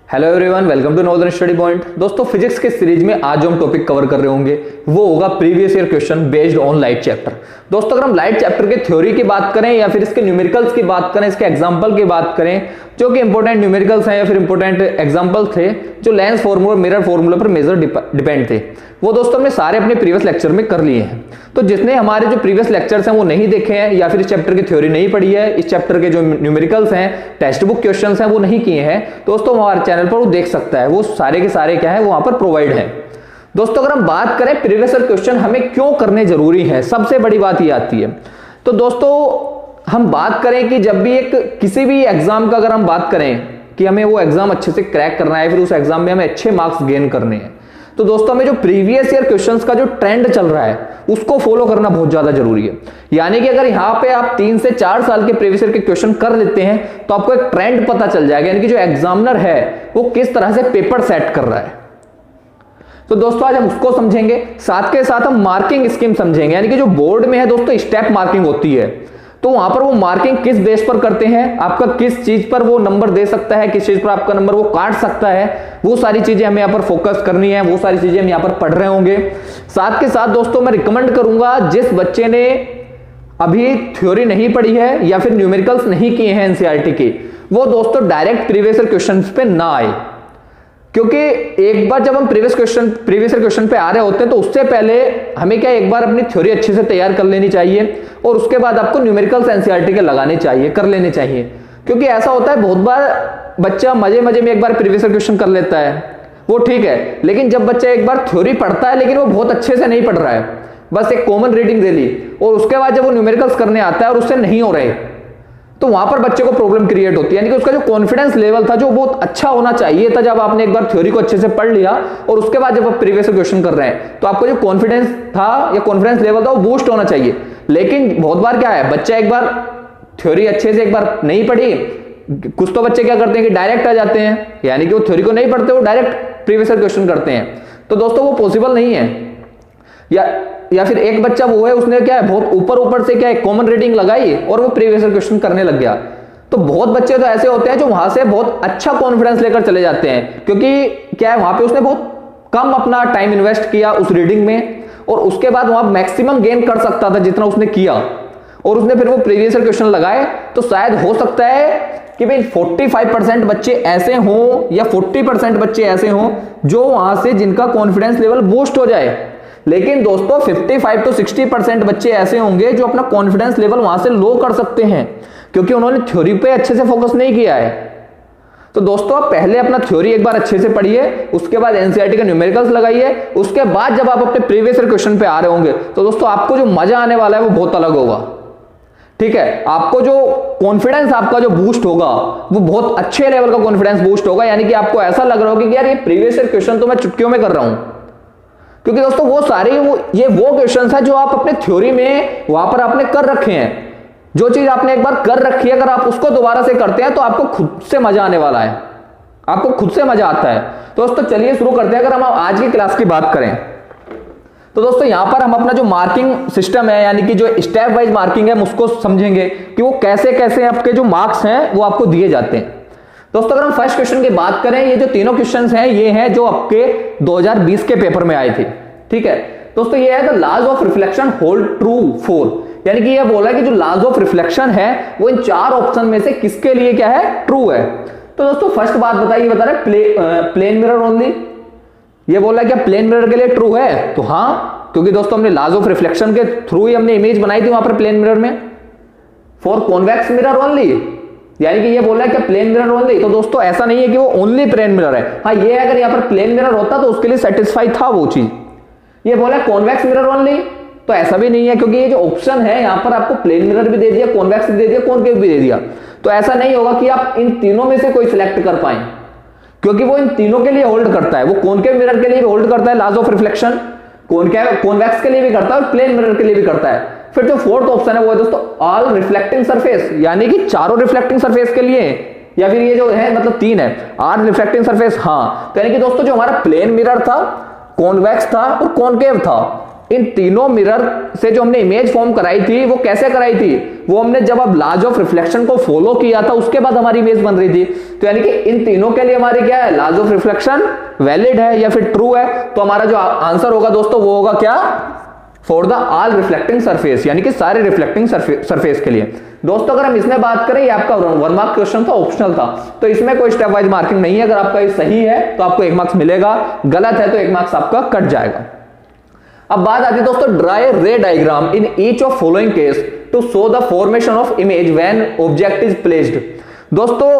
Hello everyone, welcome to northern study point. दोस्तों, physics के series में आज जो हम टॉपिक कवर कर रहे होंगे वो होगा previous year question based on light chapter. दोस्तों, अगर हम लाइट चैप्टर के थ्योरी की बात करें या फिर इसके न्यूमेरिकल्स की बात करें, इसके एग्जांपल की बात करें, जो कि इंपॉर्टेंट न्यूमेरिकल्स हैं या फिर इंपॉर्टेंट एग्जांपल थे जो लेंस फॉर्मूला मिरर फॉर्मूला पर मेजर डिपेंड थे, वो दोस्तों हमने सारे अपने प्रीवियस लेक्चर में कर लिए हैं। तो जिसने हमारे जो प्रीवियस लेक्चर्स हैं वो नहीं देखे हैं या फिर इस चैप्टर की थ्योरी नहीं पढ़ी है, इस चैप्टर के जो न्यूमेरिकल्स हैं, टेक्स्ट बुक क्वेश्चंस हैं वो नहीं किए हैं, दोस्तों हमारे चैनल पर वो देख सकता है। वो सारे के सारे क्या है वो वहां पर प्रोवाइड है। दोस्तों, अगर हम बात करें प्रीवियस ईयर क्वेश्चन हमें क्यों करने जरूरी है, सबसे बड़ी बात ये आती है। तो दोस्तों, हम बात करें कि जब भी किसी भी एग्जाम का अगर हम बात करें कि हमें वो एग्जाम अच्छे से क्रैक करना है, फिर उस एग्जाम में हमें अच्छे मार्क्स गेन करने हैं, तो दोस्तों हमें जो प्रीवियस ईयर क्वेश्चंस का जो ट्रेंड चल रहा है उसको फॉलो करना बहुत ज्यादा जरूरी है। यानी कि अगर यहां पे आप 3 से 4 साल के प्रीवियस ईयर के क्वेश्चन कर लेते हैं तो आपको एक ट्रेंड पता चल जाएगा, यानी कि जो एग्जामिनर है वो किस तरह से पेपर सेट कर रहा है। तो दोस्तों आज हम उसको समझेंगे, साथ के साथ हम मार्किंग स्कीम समझेंगे। यानी कि जो बोर्ड में है दोस्तों स्टेप मार्किंग होती है, तो वहां पर वो मार्किंग किस बेस पर करते हैं, आपका किस चीज पर वो नंबर दे सकता है, किस चीज पर आपका नंबर वो काट सकता है, वो सारी चीजें हमें यहाँ पर फोकस करनी है, वो सारी चीजें हम यहाँ पर पढ़ रहे होंगे। साथ के साथ दोस्तों मैं रिकमेंड करूंगा जिस बच्चे ने अभी थ्योरी नहीं पढ़ी है या फिर न्यूमेरिकल्स नहीं किए हैं एनसीईआरटी के, वो दोस्तों डायरेक्ट प्रीवियस ईयर क्वेश्चन पे ना आए, क्योंकि एक बार जब हम प्रीवियस ईयर क्वेश्चन पे आ रहे होते हैं तो उससे पहले हमें क्या एक बार अपनी थ्योरी अच्छे से तैयार कर लेनी चाहिए और उसके बाद आपको न्यूमेरिकल्स एनसीईआरटी के लगाने चाहिए, कर लेने चाहिए। क्योंकि ऐसा होता है बहुत बार बच्चा मजे मजे में एक बार प्रीवियस ईयर क्वेश्चन कर लेता है, वो ठीक है, लेकिन जब बच्चा एक बार थ्योरी पढ़ता है लेकिन वो बहुत अच्छे से नहीं पढ़ रहा है, बस एक कॉमन रीडिंग दे ली और उसके बाद जब वो न्यूमेरिकल्स करने आता है और उससे नहीं हो रहे, तो वहां पर बच्चे को प्रॉब्लम क्रिएट होती है। यानी कि उसका जो कॉन्फिडेंस लेवल था जो बहुत अच्छा होना चाहिए था, जब आपने एक बार थ्योरी को अच्छे से पढ़ लिया और उसके बाद जब आप प्रीवियस क्वेश्चन कर रहे हैं, तो आपका जो कॉन्फिडेंस था या कॉन्फिडेंस लेवल था वो बूस्ट होना चाहिए। लेकिन बहुत बार क्या है, बच्चा एक बार थ्योरी अच्छे से एक बार नहीं पढ़ी, कुछ तो बच्चे क्या करते हैं कि डायरेक्ट आ जाते हैं, यानी कि वो थ्योरी को नहीं पढ़ते, वो डायरेक्ट प्रीवियस क्वेश्चन करते हैं। तो दोस्तों वो पॉसिबल नहीं है। या फिर एक बच्चा वो है, उसने क्या है बहुत ऊपर से क्या है कॉमन रीडिंग लगाई और वो प्रीवियस क्वेश्चन करने लग गया। तो बहुत बच्चे तो ऐसे होते हैं जो वहां से बहुत अच्छा कॉन्फिडेंस लेकर चले जाते हैं, क्योंकि क्या है वहां पे उसने बहुत कम अपना टाइम इन्वेस्ट किया उस रीडिंग में और उसके बाद वहां मैक्सिमम गेन कर सकता था जितना उसने किया, और उसने फिर वो प्रीवियस क्वेश्चन लगाए। तो शायद हो सकता है कि भाई 45% बच्चे ऐसे हों या 40% बच्चे ऐसे हों जो वहां से जिनका कॉन्फिडेंस लेवल बूस्ट हो जाए। लेकिन दोस्तों 55 to 60% बच्चे ऐसे होंगे जो अपना कॉन्फिडेंस लेवल वहां से लो कर सकते हैं, क्योंकि उन्होंने थ्योरी पे अच्छे से फोकस नहीं किया है। तो दोस्तों आप पहले अपना थ्योरी एक बार अच्छे से पढ़िए, उसके बाद एनसीईआरटी का न्यूमेरिकल्स लगाइए, उसके बाद जब आप अपने प्रीवियस ईयर क्वेश्चन पे आ रहे होंगे तो दोस्तों आपको जो मजा आने वाला है वो बहुत अलग होगा। ठीक है, आपको जो कॉन्फिडेंस आपका जो बूस्ट होगा वो बहुत अच्छे लेवल का कॉन्फिडेंस बूस्ट होगा। यानी कि आपको ऐसा लग रहा होगा कि यार ये प्रीवियस ईयर क्वेश्चन तो मैं चुटकियों में कर रहा हूं, क्योंकि दोस्तों वो सारे ये वो क्वेश्चंस है जो आप अपने थ्योरी में वहां पर आपने कर रखे हैं। जो चीज आपने एक बार कर रखी है अगर आप उसको दोबारा से करते हैं तो आपको खुद से मजा आने वाला है, आपको खुद से मजा आता है। तो दोस्तों चलिए शुरू करते हैं। अगर हम आज की क्लास की बात करें तो दोस्तों यहां पर हम अपना जो मार्किंग सिस्टम है, यानी कि जो स्टेप वाइज मार्किंग है, हम उसको समझेंगे कि वो कैसे कैसे आपके जो मार्क्स हैं वो आपको दिए जाते हैं। दोस्तों अगर हम फर्स्ट क्वेश्चन की बात करें, ये जो तीनों क्वेश्चंस हैं ये हैं जो आपके 2020 के पेपर में आए थे। ठीक है दोस्तों, ये है the laws of reflection hold true for, यानी कि ये बोला कि जो लॉज ऑफ रिफ्लेक्शन है वो इन 4 ऑप्शन में से किसके लिए क्या है, ट्रू है। तो दोस्तों फर्स्ट बात बताइए, बता रहे प्लेन मिरर ओनली, ये बोला क्या प्लेन मिरर के लिए ट्रू है? तो हाँ, क्योंकि दोस्तों हमने लॉज ऑफ रिफ्लेक्शन के थ्रू ही हमने इमेज बनाई थी वहां पर प्लेन मिरर में। फॉर कॉन्वेक्स मिरर ओनली, यानी कि ये बोला है कि प्लेन मिरर ओनली, तो दोस्तों ऐसा नहीं है कि वो ओनली प्लेन मिरर है। हाँ, ये अगर यहाँ पर प्लेन मिरर होता तो उसके लिए सेटिस्फाई था वो चीज। ये बोला कॉन्वेक्स मिरर ओनली, तो ऐसा भी नहीं है, क्योंकि ये जो ऑप्शन है यहाँ पर आपको प्लेन मिरर भी दे दिया, कॉन्वेक्स भी दे दिया, कॉनकेव भी दे दिया। तो ऐसा नहीं होगा कि आप इन तीनों में से कोई सिलेक्ट कर पाए, क्योंकि वो इन तीनों के लिए होल्ड करता है। वो कॉनकेव मिरर के लिए भी होल्ड करता है लॉज ऑफ रिफ्लेक्शन, कॉन्वेक्स के लिए भी करता है और प्लेन मिरर के लिए भी करता है। फिर जो फोर्थ ऑप्शन है वो है दोस्तों ऑल रिफ्लेक्टिंग सरफेस, यानी कि चारों रिफ्लेक्टिंग सरफेस के लिए, या फिर ये जो है मतलब 3 है ऑल रिफ्लेक्टिंग सरफेस। हाँ, यानी कि दोस्तों जो हमारा प्लेन मिरर था, कॉन्वेक्स था और कॉनकेव था, इन तीनों मिरर से जो हमने इमेज फॉर्म कराई थी वो कैसे कराई थी, वो हमने जब अब लॉज ऑफ रिफ्लेक्शन को फॉलो किया था उसके बाद हमारी इमेज बन रही थी। तो यानी कि इन तीनों के लिए हमारी क्या है, लॉज ऑफ रिफ्लेक्शन वैलिड है या फिर ट्रू है। तो हमारा जो आंसर होगा दोस्तों वो होगा क्या, for the all reflecting surface, यानी कि सारे रिफ्लेक्टिंग सरफेस के लिए। दोस्तों अगर हम इसमें बात करें, ये आपका 1 मार्क क्वेश्चन था, ऑप्शनल था, तो इसमें कोई स्टेप वाइज मार्किंग नहीं है। अगर आपका ये सही है तो आपको 1 मार्क्स मिलेगा, गलत है तो 1 मार्क्स आपका कट जाएगा। अब बात आती है दोस्तों, draw ray diagram in each of following case to show the formation of image when object is placed. दोस्तों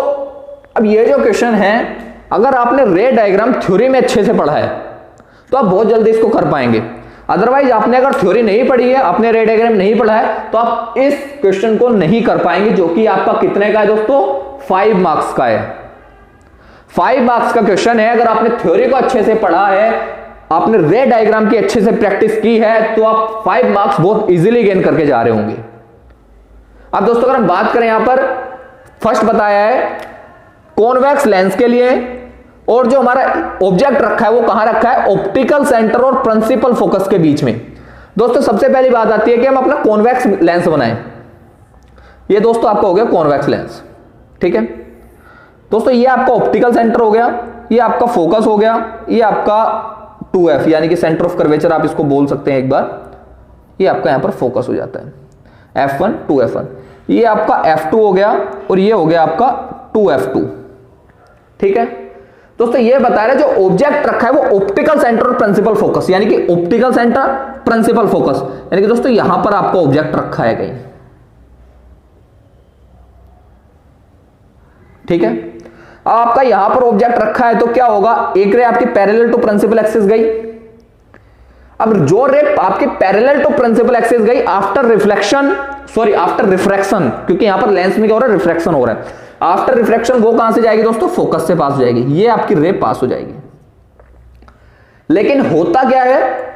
अब ये जो क्वेश्चन है, अगर आपने रे डायग्राम थ्योरी में अच्छे से पढ़ा है तो आप बहुत जल्दी इसको कर पाएंगे। अदरवाइज आपने अगर थ्योरी नहीं पढ़ी है, आपने रे डायग्राम नहीं पढ़ा है, तो आप इस क्वेश्चन को नहीं कर पाएंगे, जो कि आपका कितने का है दोस्तों, 5 मार्क्स का है। 5 मार्क्स का क्वेश्चन है। अगर आपने थ्योरी को अच्छे से पढ़ा है, आपने रे डायग्राम की अच्छे से प्रैक्टिस की है, तो आप 5 मार्क्स बहुत इजीली गेन करके जा रहे होंगे। अब दोस्तों अगर हम बात करें, यहां पर फर्स्ट बताया है कॉन्वेक्स लेंस के लिए, और जो हमारा ऑब्जेक्ट रखा है वो कहां रखा है, ऑप्टिकल सेंटर और प्रिंसिपल फोकस के बीच में। दोस्तों सबसे पहली बात आती है कि हम अपना कॉन्वेक्स लेंस बनाएं। ये दोस्तों आपका हो गया कॉन्वेक्स लेंस, ठीक है दोस्तों। ये आपका ऑप्टिकल सेंटर हो गया, ये आपका फोकस हो गया, ये आपका 2f यानी कि सेंटर ऑफ कर्वेचर आप इसको बोल सकते हैं एक बार। ये आपका यहां पर फोकस हो जाता है f1 2f1, ये आपका f2 हो गया, और ये हो गया आपका 2f2, ठीक है दोस्तों। ये बता रहे जो ऑब्जेक्ट रखा है वो ऑप्टिकल सेंटर और प्रिंसिपल फोकस, यानी कि ऑप्टिकल सेंटर प्रिंसिपल फोकस, यानी कि दोस्तों यहां पर आपका ऑब्जेक्ट रखा है कहीं, ठीक है। अब आपका यहां पर ऑब्जेक्ट रखा है तो क्या होगा, एक रे आपकी पैरेलल टू प्रिंसिपल एक्सिस गई। अब जो रे आपकी पैरेलल टू प्रिंसिपल एक्सिस गई after reflection, sorry after refraction, क्योंकि यहां पर लेंस में क्या हो रहा है, रिफ्रैक्शन हो रहा है। आफ्टर रिफ्रैक्शन वो कहां से जाएगी दोस्तों, फोकस से पास हो जाएगी, ये आपकी रे पास हो जाएगी। लेकिन होता क्या है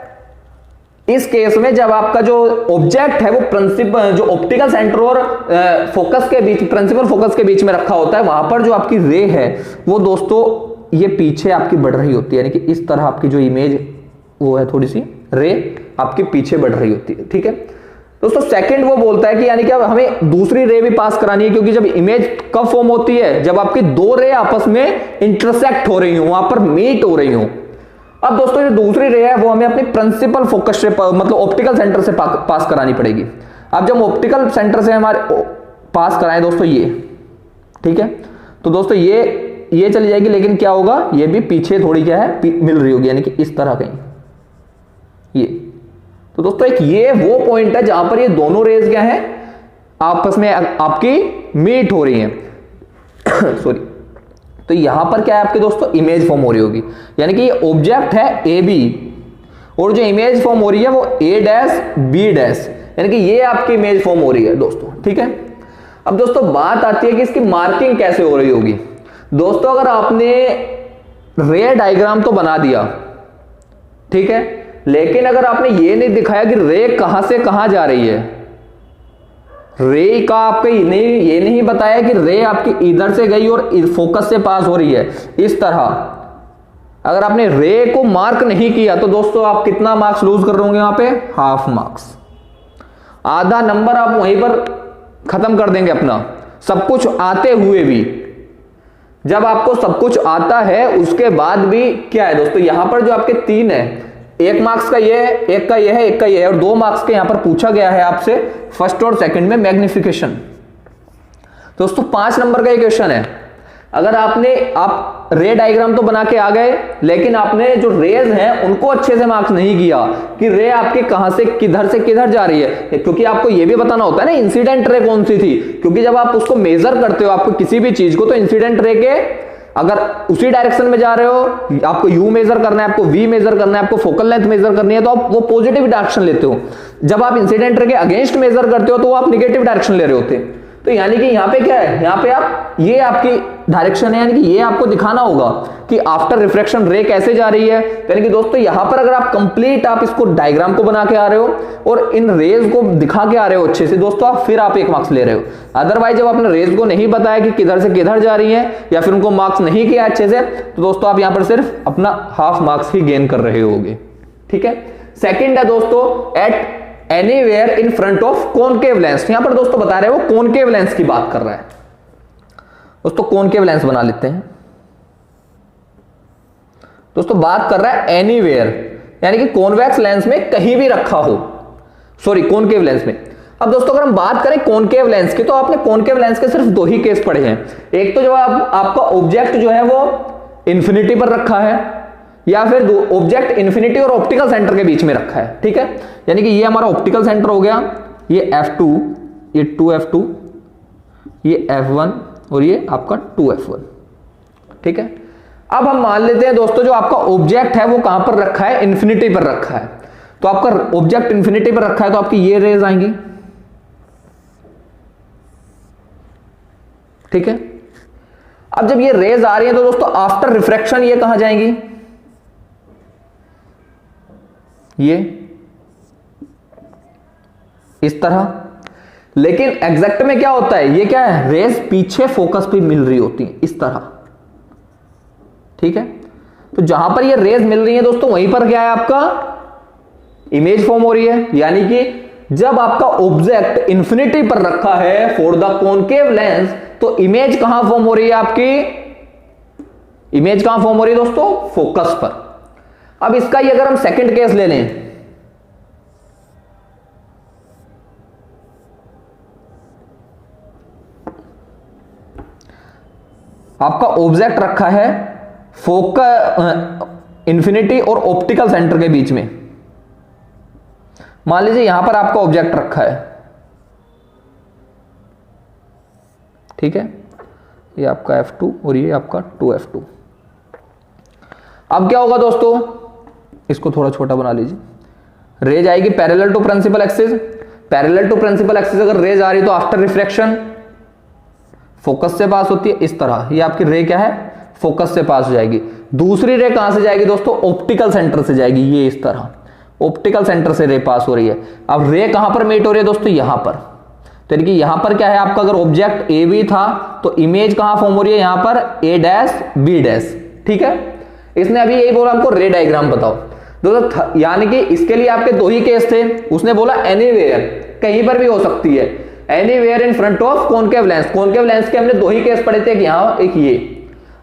इस केस में, जब आपका जो ऑब्जेक्ट है वो प्रिंसिपल, जो ऑप्टिकल सेंटर और फोकस के बीच, प्रिंसिपल फोकस के बीच में रखा होता है, वहां पर जो आपकी रे है वो दोस्तों ये पीछे आपकी बढ़ रही होती है, यानी कि इस तरह आपकी जो इमेज वो है, थोड़ी सी रे आपकी पीछे बढ़ रही होती है, ठीक है दोस्तों। सेकंड वो बोलता है कि यानी कि अब हमें दूसरी रे भी पास करानी है, क्योंकि जब इमेज कब फॉर्म होती है, जब आपकी 2 रे आपस में इंटरसेक्ट हो रही हो, वहां पर मीट हो रही हो। अब दोस्तों जो दूसरी रे है वो हमें अपनी प्रिंसिपल फोकस से, मतलब ऑप्टिकल सेंटर से पास करानी पड़ेगी। अब जब ऑप्टिकल सेंटर से हमारे पास कराएं दोस्तों ये, ठीक है, तो दोस्तों ये चली जाएगी, लेकिन क्या होगा, ये भी पीछे थोड़ी क्या है मिल रही होगी, यानी कि इस तरह कहीं ये। तो दोस्तों एक ये वो पॉइंट है जहां पर ये दोनों रेज क्या है, आपस में आपकी मीट हो रही है सॉरी। तो यहां पर क्या है आपके दोस्तों, इमेज फॉर्म हो रही होगी, यानी कि ये ऑब्जेक्ट है ए बी, और जो इमेज फॉर्म हो रही है वो ए डैश बी डैश, यानी कि ये आपकी इमेज फॉर्म हो रही है दोस्तों, ठीक है। अब दोस्तों बात आती है कि इसकी मार्किंग कैसे हो रही होगी। दोस्तों अगर आपने रे डायग्राम तो बना दिया, ठीक है, लेकिन अगर आपने ये नहीं दिखाया कि रे कहां से कहां जा रही है, रे का आपको ये नहीं बताया कि रे आपकी इधर से गई और फोकस से पास हो रही है, इस तरह अगर आपने रे को मार्क नहीं किया तो दोस्तों आप कितना मार्क्स लूज कर रहे होंगे, यहां पे हाफ मार्क्स, आधा नंबर आप वहीं पर खत्म कर देंगे अपना, सब कुछ आते हुए भी। जब आपको सब कुछ आता है उसके बाद भी क्या है दोस्तों, यहां पर जो आपके 3 है, 1 मार्क्स का ये है, 1 का ये है, 1 का ये है, और 2 मार्क्स के यहां पर पूछा गया है आपसे फर्स्ट और सेकंड में मैग्निफिकेशन। दोस्तों 5 नंबर का ये क्वेश्चन है। अगर आप रे डायग्राम तो बना के आ गए, लेकिन आपने जो रेज हैं उनको अच्छे से मार्क्स नहीं किया कि रे आपके कहां से किधर जा रही है, क्योंकि आपको ये भी बताना होता है ना इंसिडेंट रे कौन सी थी, क्योंकि जब आप उसको मेजर करते हो आपको किसी भी चीज को, तो इंसिडेंट रे के अगर उसी डायरेक्शन में जा रहे हो, आपको यू मेजर करना है, आपको वी मेजर करना है, आपको फोकल लेंथ मेजर करनी है, तो आप वो पॉजिटिव डायरेक्शन लेते हो। जब आप इंसिडेंट रे के अगेंस्ट मेजर करते हो तो आप नेगेटिव डायरेक्शन ले रहे होते हैं। तो यानी कि यहां पे क्या है, यहां पे आप ये आपकी डायरेक्शन है, यानी कि ये आपको दिखाना होगा कि आफ्टर रिफ्रैक्शन रे कैसे जा रही है। यानी कि दोस्तों यहां पर अगर आप कंप्लीट आप इसको डायग्राम को बना के आ रहे हो और इन रेज को दिखा के आ रहे हो अच्छे से दोस्तों, आप फिर आप 1 मार्क्स ले रहे हो। अदरवाइज जब आपने रेज को नहीं बताया कि किधर से किधर जा रही है, या फिर उनको मार्क्स नहीं किया अच्छे से, तो दोस्तों आप यहां पर सिर्फ अपना हाफ मार्क्स ही गेन कर रहे होगे, ठीक है। सेकंड है दोस्तों at anywhere in front of concave lens. यहां पर दोस्तों बता रहे हैं वो कॉनकेव लेंस की बात कर रहा है दोस्तों, कॉनकेव लेंस बना लेते हैं दोस्तों। बात कर रहा है एनीवेयर, यानी कि कॉन्वेक्स लेंस में कहीं भी रखा हो, सॉरी कॉनकेव लेंस में। अब दोस्तों अगर हम बात करें कॉनकेव लेंस की, तो आपने कॉनकेव लेंस के सिर्फ दो ही केस पढ़े हैं। एक तो जब आपका ऑब्जेक्ट जो है वो इन्फिनिटी पर रखा है, या फिर ऑब्जेक्ट इन्फिनिटी और ऑप्टिकल सेंटर के बीच में रखा है, ठीक है। यानी कि ये हमारा ऑप्टिकल सेंटर हो गया, ये F2, ये 2F2, ये F1 और ये आपका 2F1, ठीक है। अब हम मान लेते हैं दोस्तों जो आपका ऑब्जेक्ट है वो कहां पर रखा है, इन्फिनिटी पर रखा है। तो आपका ऑब्जेक्ट इन्फिनिटी पर रखा है तो आपकी ये रेज आएंगी, ठीक है। अब जब ये रेज आ रही है तो दोस्तों आफ्टर रिफ्रैक्शन ये कहां जाएंगी, ये इस तरह। लेकिन एग्जैक्ट में क्या होता है, ये क्या है, रेज पीछे फोकस पे मिल रही होती है इस तरह, ठीक है। तो जहां पर ये रेज मिल रही है दोस्तों वहीं पर क्या है, आपका इमेज फॉर्म हो रही है। यानी कि जब आपका ऑब्जेक्ट इंफिनिटी पर रखा है फॉर द कॉनकेव लेंस, तो इमेज कहां फॉर्म हो रही है, आपकी इमेज कहां फॉर्म हो रही है दोस्तों, फोकस पर। अब इसका ही अगर हम सेकंड केस ले लें, आपका ऑब्जेक्ट रखा है फोकस इंफिनिटी और ऑप्टिकल सेंटर के बीच में। मान लीजिए यहां पर आपका ऑब्जेक्ट रखा है, ठीक है, ये आपका F2 और ये आपका 2F2। अब क्या होगा दोस्तों, इसको थोड़ा छोटा बना लीजिए। रेज आएगी parallel to principal axis, parallel to principal axis अगर रेज आ रही तो आफ्टर रिफ्रैक्शन फोकस से पास होती है इस तरह। ये आपकी रे क्या है, फोकस से पास हो जाएगी। दूसरी रे कहां से जाएगी दोस्तों, ऑप्टिकल सेंटर से जाएगी, ये इस तरह ऑप्टिकल सेंटर से रे पास हो रही है। अब रे कहां पर मीट हो रही है दोस्तों, यहां पर। तो यानी कि यहां पर क्या है, आपका अगर ऑब्जेक्ट ए बी था तो इमेज कहां फॉर्म हो रही है, यहां पर ए डैश बी डैश, ठीक है। इसने अभी यही बोला हमको रे डायग्राम बताओ दोस्तों, यानी कि इसके लिए आपके दो ही केस थे। उसने बोला एनीवेयर, कहीं पर भी हो सकती है, anywhere in front of concave lens. Concave lens के हमने दो ही केस पढ़े थे, यहां एक ये।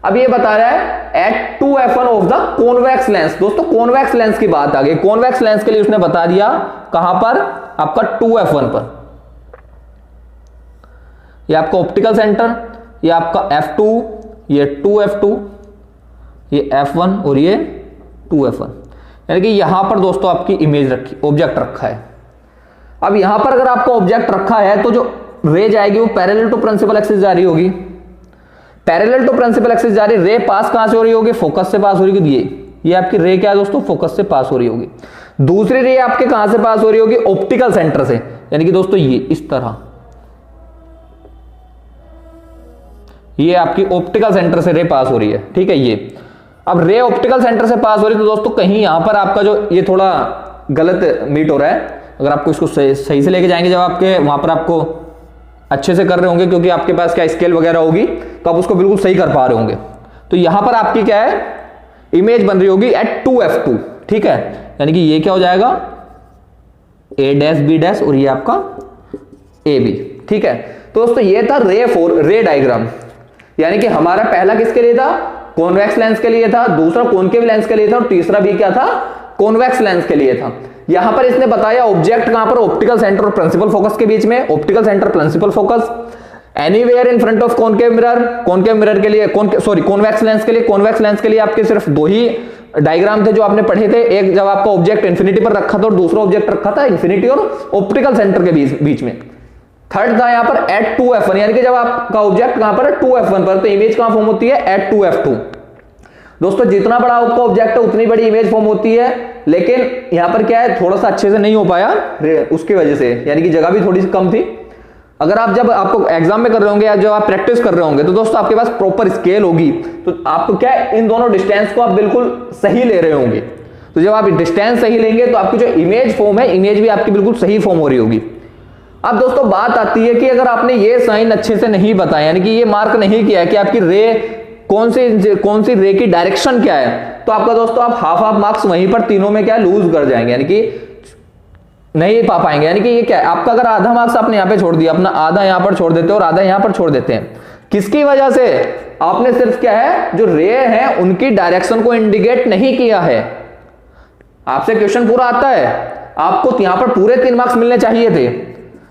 अब ये बता रहा है at 2F1 of the convex lens. दोस्तों कॉन्वेक्स लेंस की बात आ गई। कॉन्वेक्स लेंस के लिए उसने बता दिया कहां पर, आपका 2F1 पर। ये आपका ऑप्टिकल सेंटर, ये आपका F2, ये 2F2, ये F1 और ये 2F1। यानी कि यहां पर दोस्तों आपकी इमेज रखी, ऑब्जेक्ट रखा है। अब यहां पर अगर आपका ऑब्जेक्ट रखा है तो जो रे जाएगी वो पैरेलल टू प्रिंसिपल एक्सिस जा रही होगी। पैरेलल टू प्रिंसिपल एक्सिस जा रही, रे पास कहां से हो रही होगी, फोकस से पास हो रही होगी। ये आपकी रे क्या है दोस्तों, फोकस से पास हो रही होगी। दूसरी रे आपके कहां से पास हो रही होगी, ऑप्टिकल सेंटर से। यानी कि दोस्तों ये इस तरह, ये आपकी ऑप्टिकल सेंटर से रे पास हो रही है, ठीक है। ये अब रे ऑप्टिकल सेंटर से पास हो रही है तो दोस्तों कहीं यहां पर आपका जो ये थोड़ा गलत मीट हो रहा है। अगर आपको इसको सही से लेके जाएंगे, जब आपके वहां पर आपको अच्छे से कर रहे होंगे, क्योंकि आपके पास क्या स्केल वगैरह होगी, तो आप उसको बिल्कुल सही कर पा रहे होंगे। तो यहां पर आपकी क्या है, इमेज बन रही होगी एट 2F2, ठीक है। यानी कि ये क्या हो जाएगा, ए डैश बी डैश और ये आपका ए बी, ठीक है। तो दोस्तों ये था रे डायग्राम। यानी कि हमारा पहला किसके लिए था, कॉन्वेक्स लेंस के लिए था, दूसरा कॉनकेव लेंस के लिए था, और तीसरा भी क्या था, कॉन्वेक्स लेंस के लिए था। यहां पर इसने बताया ऑब्जेक्ट कहां पर, ऑप्टिकल सेंटर और प्रिंसिपल फोकस के बीच में, optical centre principal focus. Anywhere in front of concave mirror, concave mirror के लिए कॉन्वेक्स लेंस के लिए, कॉन्वेक्स लेंस के लिए आपके सिर्फ दो ही डायग्राम थे जो आपने पढ़े थे। एक जब आपका ऑब्जेक्ट इंफिनिटी पर रखा था और दूसरा ऑब्जेक्ट रखा था इंफिनिटी और ऑप्टिकल सेंटर के बीच में। थर्ड था यहां पर एट 2F1, यानी कि जब आपका ऑब्जेक्ट कहां पर है, 2F1 पर, तो इमेज कहां फॉर्म होती है, एट 2F2। दोस्तों जितना बड़ा आपका ऑब्जेक्ट है उतनी बड़ी इमेज फॉर्म होती है, लेकिन यहां पर क्या है, थोड़ा सा अच्छे से नहीं हो पाया उसकी वजह से, यानी कि जगह भी थोड़ी सी कम थी। अगर आप जब आपको एग्जाम में कर रहे होंगे या जब आप प्रैक्टिस कर रहे होंगे तो दोस्तों आपके पास प्रॉपर स्केल होगी, तो आपको क्या है, इन दोनों डिस्टेंस को आप बिल्कुल सही ले रहे होंगे। तो जब आप डिस्टेंस सही लेंगे तो आपकी जो इमेज फॉर्म है, इमेज भी आपकी बिल्कुल सही फॉर्म हो रही होगी। अब दोस्तों बात आती है कि अगर आपने ये साइन अच्छे से नहीं बताया, यानी कि ये मार्क नहीं किया कि आपकी रे कौन सी रे की डायरेक्शन क्या है, तो आपका दोस्तों आप हाफ मार्क्स वहीं पर तीनों में क्या लूज कर जाएंगे, यानी कि नहीं पा पाएंगे। यानी कि ये क्या है, आपका अगर आधा मार्क्स आपने यहां पे छोड़ दिया, अपना आधा यहां पर छोड़ देते हैं और आधा यहां पर छोड़ देते हैं, किसकी वजह से, आपने सिर्फ क्या है जो रे है उनकी डायरेक्शन को इंडिकेट नहीं किया है। आपसे क्वेश्चन पूरा आता है, आपको यहां पर पूरे 3 मार्क्स मिलने चाहिए थे,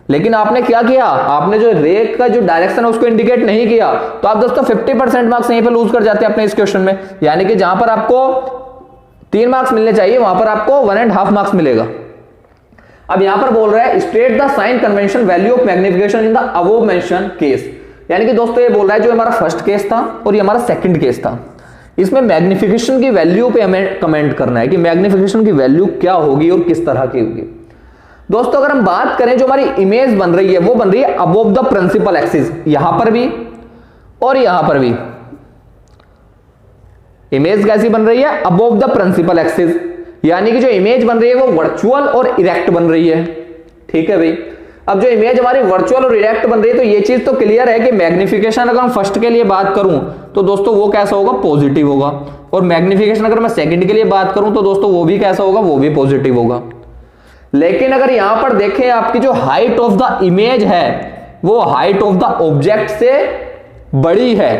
लेकिन आपने क्या किया, आपने जो रे का जो डायरेक्शन है उसको इंडिकेट नहीं किया, तो आप दोस्तों 50% मार्क्स यहीं पे लूज कर जाते हैं अपने इस क्वेश्चन में। यानी कि जहां पर आपको 3 मार्क्स मिलने चाहिए वहां पर आपको 1.5 मार्क्स मिलेगा। अब यहां पर बोल रहा है state the sign convention value of magnification in the above mention case. यानी कि दोस्तों ये बोल रहा है जो हमारा फर्स्ट केस था और ये हमारा सेकंड केस था, इसमें मैग्निफिकेशन की वैल्यू पे हमें कमेंट करना है कि मैग्निफिकेशन की वैल्यू क्या होगी और किस तरह की होगी। दोस्तों अगर हम बात करें जो हमारी इमेज बन रही है वो बन रही है अबव द प्रिंसिपल एक्सिस, यहां पर भी और यहां पर भी इमेज कैसी बन रही है, अबव द प्रिंसिपल एक्सिस, यानी कि जो इमेज बन रही है वो वर्चुअल और इरेक्ट बन रही है। ठीक है भाई, अब जो इमेज हमारी वर्चुअल और इरेक्ट बन रही है तो ये चीज तो क्लियर है कि मैग्निफिकेशन अगर मैं फर्स्ट के लिए बात करूं तो दोस्तों वो कैसा होगा, पॉजिटिव होगा, और मैग्निफिकेशन अगर मैं सेकंड के लिए बात करूं तो दोस्तों वो भी कैसा होगा, वो भी पॉजिटिव होगा। लेकिन अगर यहां पर देखें आपकी जो हाइट ऑफ द इमेज है वो हाइट ऑफ द ऑब्जेक्ट से बड़ी है,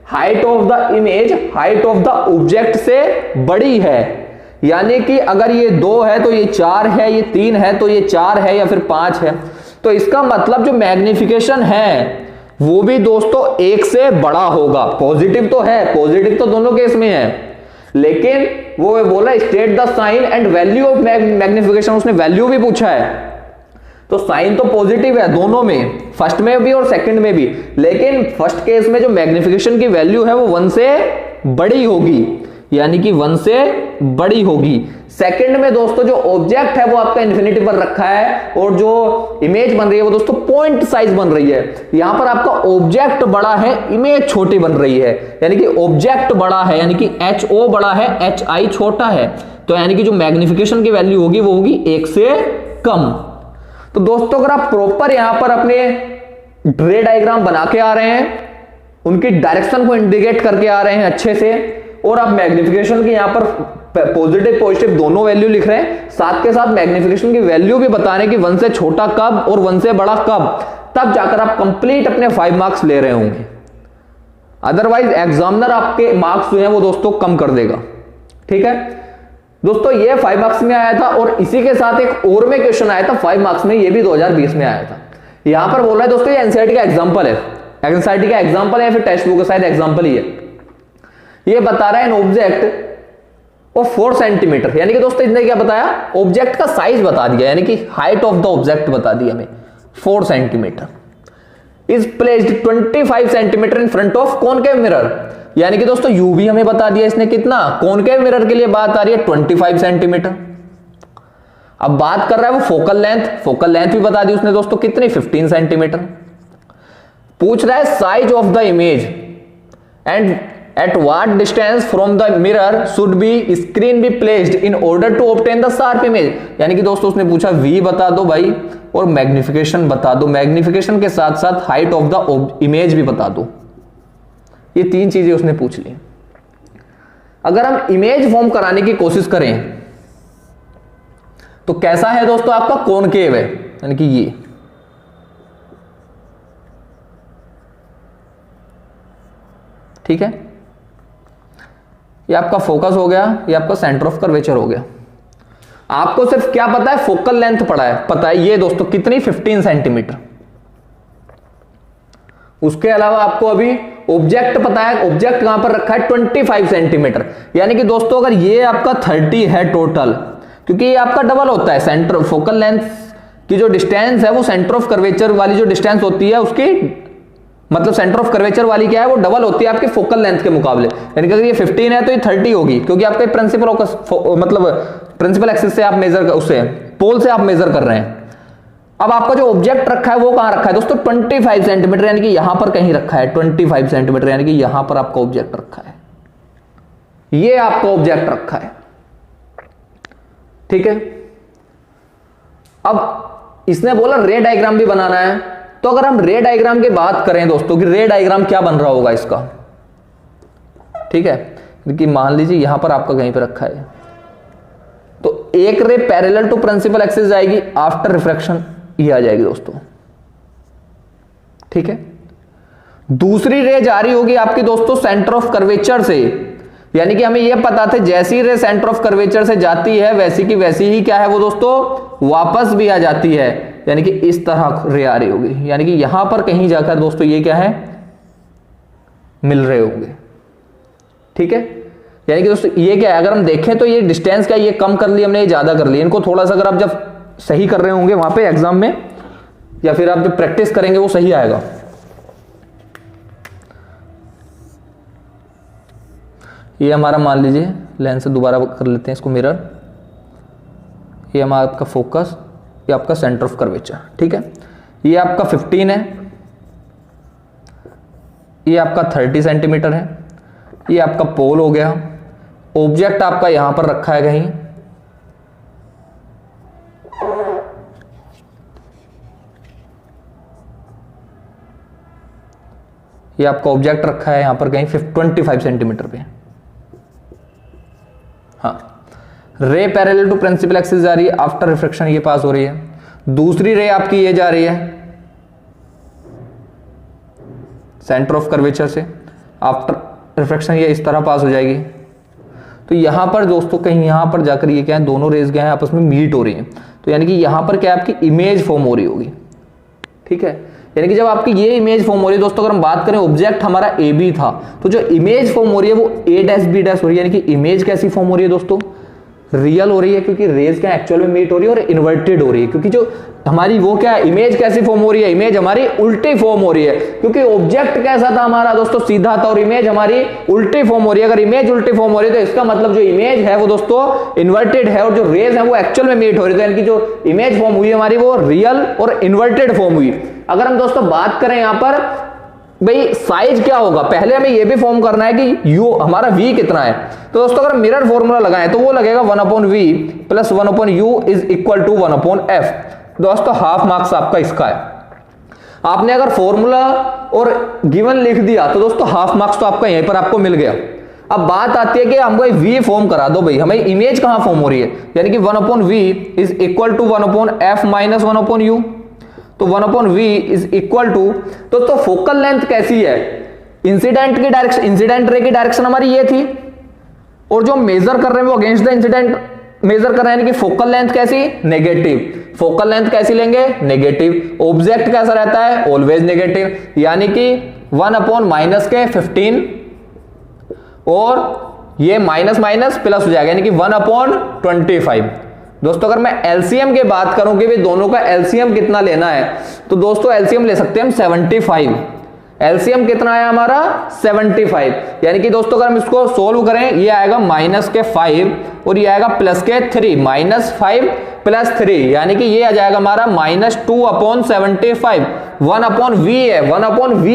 height of the image height of the object से बड़ी है, यानी कि अगर ये 2 है तो ये 4 है, ये 3 है तो ये 4 है या फिर 5 है, तो इसका मतलब जो मैग्निफिकेशन है वो भी दोस्तों 1 से बड़ा होगा। पॉजिटिव तो है, पॉजिटिव तो दोनों केस में है, लेकिन वो बोला state the sign and value of magnification, उसने वैल्यू भी पूछा है, तो साइन तो पॉजिटिव है दोनों में, फर्स्ट में भी और सेकंड में भी, लेकिन फर्स्ट केस में जो मैग्निफिकेशन की वैल्यू है वो 1 से बड़ी होगी, यानी कि 1 से बड़ी होगी। सेकंड में दोस्तों जो ऑब्जेक्ट है वो आपका इन्फिनिटी पर रखा है और जो इमेज बन रही है वो दोस्तों पॉइंट साइज बन रही है। यहां पर आपका ऑब्जेक्ट बड़ा है, इमेज छोटी बन रही है, यानी कि ऑब्जेक्ट बड़ा है, यानी कि HO बड़ा है, HI छोटा है, तो यानी कि जो मैग्निफिकेशन की वैल्यू होगी वो होगी 1 से कम। तो दोस्तों अगर आप प्रॉपर यहां पर अपने रे डायग्राम बना के आ रहे हैं, उनकी डायरेक्शन को इंडिकेट करके आ रहे हैं अच्छे से, और आप मैग्निफिकेशन की यहां पर पॉजिटिव पॉजिटिव दोनों वैल्यू लिख रहे हैं, साथ के साथ मैग्निफिकेशन की वैल्यू भी बता रहे हैं कि 1 से छोटा कब और 1 से बड़ा कब, तब जाकर आप कंप्लीट अपने 5 मार्क्स ले रहे होंगे। अदरवाइज एग्जामिनर आपके मार्क्स जो है वो दोस्तों कम कर देगा। ठीक है दोस्तों, ये 5 मार्क्स में आया था और इसी के साथ एक और में क्वेश्चन आया था 5 मार्क्स में, ये भी 2020 में आया था। यहां पर बोल रहा है दोस्तों ये एनसीईआरटी का एग्जांपल है, एनसीईआरटी का एग्जांपल है, फिर टेक्स्ट बुक का शायद एग्जांपल ही है। ये बता रहा है एन ऑब्जेक्ट ऑफ 4 सेंटीमीटर, यानी कि दोस्तों इसने क्या बताया, ऑब्जेक्ट का साइज बता दिया, यानी कि हाइट ऑफ द ऑब्जेक्ट बता दिया हमें 4 centimetre, is placed 25 centimetre in front of concave mirror, यानी कि दोस्तों यू भी हमें बता दिया इसने कितना, कॉनकेव मिरर के लिए बात आ रही है 25 सेंटीमीटर। अब बात कर रहा है वो फोकल लेंथ भी बता दी उसने दोस्तों कितनी, 15 सेंटीमीटर। पूछ रहा है size of the image and at what distance from the mirror should be screen be placed in order to obtain the sharp image, यानी कि दोस्तों उसने पूछा V बता दो भाई और मैग्निफिकेशन बता दो, मैग्निफिकेशन के साथ साथ हाइट ऑफ द इमेज भी बता दो। ये 3 चीजें उसने पूछ ली। अगर हम इमेज फॉर्म कराने की कोशिश करें तो कैसा है दोस्तों, आपका कॉनकेव है, यानी कि ये ठीक है, ये आपका फोकस हो गया, ये आपका सेंटर ऑफ कर्वेचर हो गया। आपको सिर्फ क्या पता है, फोकल लेंथ पता है ये दोस्तों कितनी, 15 सेंटीमीटर। उसके अलावा आपको अभी ऑब्जेक्ट पता है, ऑब्जेक्ट कहां पर रखा है 25 सेंटीमीटर, यानी कि दोस्तों अगर ये आपका 30 है टोटल, क्योंकि ये आपका डबल होता है, सेंटर फोकल लेंथ की जो डिस्टेंस है वो सेंटर ऑफ कर्वेचर वाली जो डिस्टेंस होती है उसकी मतलब सेंटर ऑफ कर्वेचर वाली क्या है वो डबल होती है आपके फोकल लेंथ के मुकाबले, यानी कि अगर ये 15 है तो ये 30 होगी, क्योंकि आपके प्रिंसिपल मतलब प्रिंसिपल एक्सिस से आप मेजर, उससे पोल से आप मेजर कर रहे हैं। अब आपका जो ऑब्जेक्ट रखा है वो कहां रखा है दोस्तों, 25 सेंटीमीटर, यानी कि यहां पर कहीं रखा है 25 सेंटीमीटर, यानी कि यहां पर आपका ऑब्जेक्ट रखा है, ये आपका ऑब्जेक्ट रखा है। ठीक है, अब इसने बोला रे डायग्राम भी बनाना है, तो अगर हम रे डायग्राम की बात करें दोस्तों कि रे डायग्राम क्या बन रहा होगा इसका, ठीक है, क्योंकि मान लीजिए यहां पर आपका कहीं पर रखा है, तो एक ray parallel to principal axis जाएगी, आफ्टर रिफ्रैक्शन ये आ जाएगी दोस्तों, ठीक है। दूसरी रे जा रही होगी आपकी दोस्तों सेंटर ऑफ कर्वेचर से, यानी कि हमें यह पता था जैसी रे सेंटर ऑफ कर्वेचर से जाती है वैसी की वैसी ही क्या है वो दोस्तों वापस भी आ जाती है, यानी कि इस तरह रे आ रही होगी, यानी कि यहां पर कहीं जाकर दोस्तों ये क्या है मिल रहे होंगे, ठीक है। यानी कि दोस्तों ये क्या है, अगर हम देखें तो ये डिस्टेंस क्या, ये कम कर ली हमने, ये ज्यादा कर ली, इनको थोड़ा सा अगर आप जब सही कर रहे होंगे वहां पे एग्जाम में या फिर आप जब प्रैक्टिस करेंगे वो सही आएगा। ये हमारा मान लीजिए लेंस से दोबारा कर लेते हैं इसको मिरर, ये हमारा आपका फोकस, ये आपका सेंटर ऑफ कर्वेचर, ठीक है। ये आपका 15 है, ये आपका 30 सेंटीमीटर है, ये आपका पोल हो गया, ऑब्जेक्ट आपका यहां पर रखा है कहीं, ये आपका ऑब्जेक्ट रखा है यहां पर कहीं 25 सेंटीमीटर पे। हाँ, रे पैरेलल टू प्रिंसिपल एक्सिस जा रही है, आफ्टर रिफ्रैक्शन ये पास हो रही है। दूसरी रे आपकी ये जा रही है सेंटर ऑफ कर्वेचर से, आफ्टर रिफ्रैक्शन ये इस तरह पास हो जाएगी। तो यहां पर दोस्तों कहीं यहां पर जाकर ये क्या है, दोनों रेज क्या है आपस में मीट हो रही है, तो यानी कि यहां पर क्या आपकी इमेज फॉर्म हो रही होगी, ठीक है। यानी कि जब आपकी ये इमेज फॉर्म हो रही है दोस्तों, अगर हम बात करें ऑब्जेक्ट हमारा ए बी था, तो जो इमेज फॉर्म हो रही है वो ए डैश बी डैश हो रही है, यानी कि इमेज कैसी फॉर्म हो रही है दोस्तों, रियल हो रही है, क्योंकि रेज क्या एक्चुअल में मीट हो रही है, और इन्वर्टेड हो रही है, क्योंकि जो हमारी वो क्या है इमेज कैसी फॉर्म हो रही है, इमेज हमारी उल्टी फॉर्म हो रही है, क्योंकि ऑब्जेक्ट कैसा था हमारा दोस्तों सीधा था, और इमेज हमारी उल्टी फॉर्म हो रही है। अगर इमेज उल्टी फॉर्म हो रही है तो इसका मतलब जो इमेज है वो दोस्तों इन्वर्टेड है, और जो रेज है वो एक्चुअल में मीट हो रही है, यानी कि जो इमेज फॉर्म हुई हमारी वो रियल और इन्वर्टेड फॉर्म हुई। अगर हम दोस्तों बात करें यहां पर भाई साइज क्या होगा, पहले हमें ये भी फॉर्म करना है कि यू हमारा v कितना है, तो दोस्तों अगर मिरर फॉर्मूला लगाएं तो वो लगेगा 1/v plus 1/u is equal to 1/f। दोस्तों हाफ मार्क्स आपका इसका है। आपने अगर फॉर्मूला और गिवन लिख दिया तो दोस्तों हाफ मार्क्स तो आपका यहीं पर आपको मिल गया। अब बात आती है कि हमको v फॉर्म करा दो भाई, हमें इमेज कहां फॉर्म हो रही है, यानी कि 1/v is equal to 1/f minus 1/u, तो 1/v इज इक्वल टू, तो फोकल लेंथ कैसी है, इंसिडेंट की डायरेक्शन, इंसिडेंट रे की डायरेक्शन हमारी ये थी, और जो मेजर कर रहे हैं वो अगेंस्ट द इंसिडेंट मेजर कर रहे हैं, यानी कि फोकल लेंथ कैसी नेगेटिव, फोकल लेंथ कैसी लेंगे नेगेटिव, ऑब्जेक्ट कैसा रहता है ऑलवेज नेगेटिव, यानी कि 1/-15 और ये माइनस माइनस प्लस हो जाएगा, यानी कि 1/25। दोस्तों अगर मैं एलसीएम की बात करूं कि भाई दोनों का एलसीएम कितना लेना है, तो दोस्तों एलसीएम ले सकते हैं हम 75। एलसीएम कितना है हमारा 75, यानी कि दोस्तों अगर हम इसको सोल्व करें ये आएगा -5 और ये आएगा +3, -5 + 3, यानी कि ये आ जाएगा हमारा -2/75। 1/v है, 1/v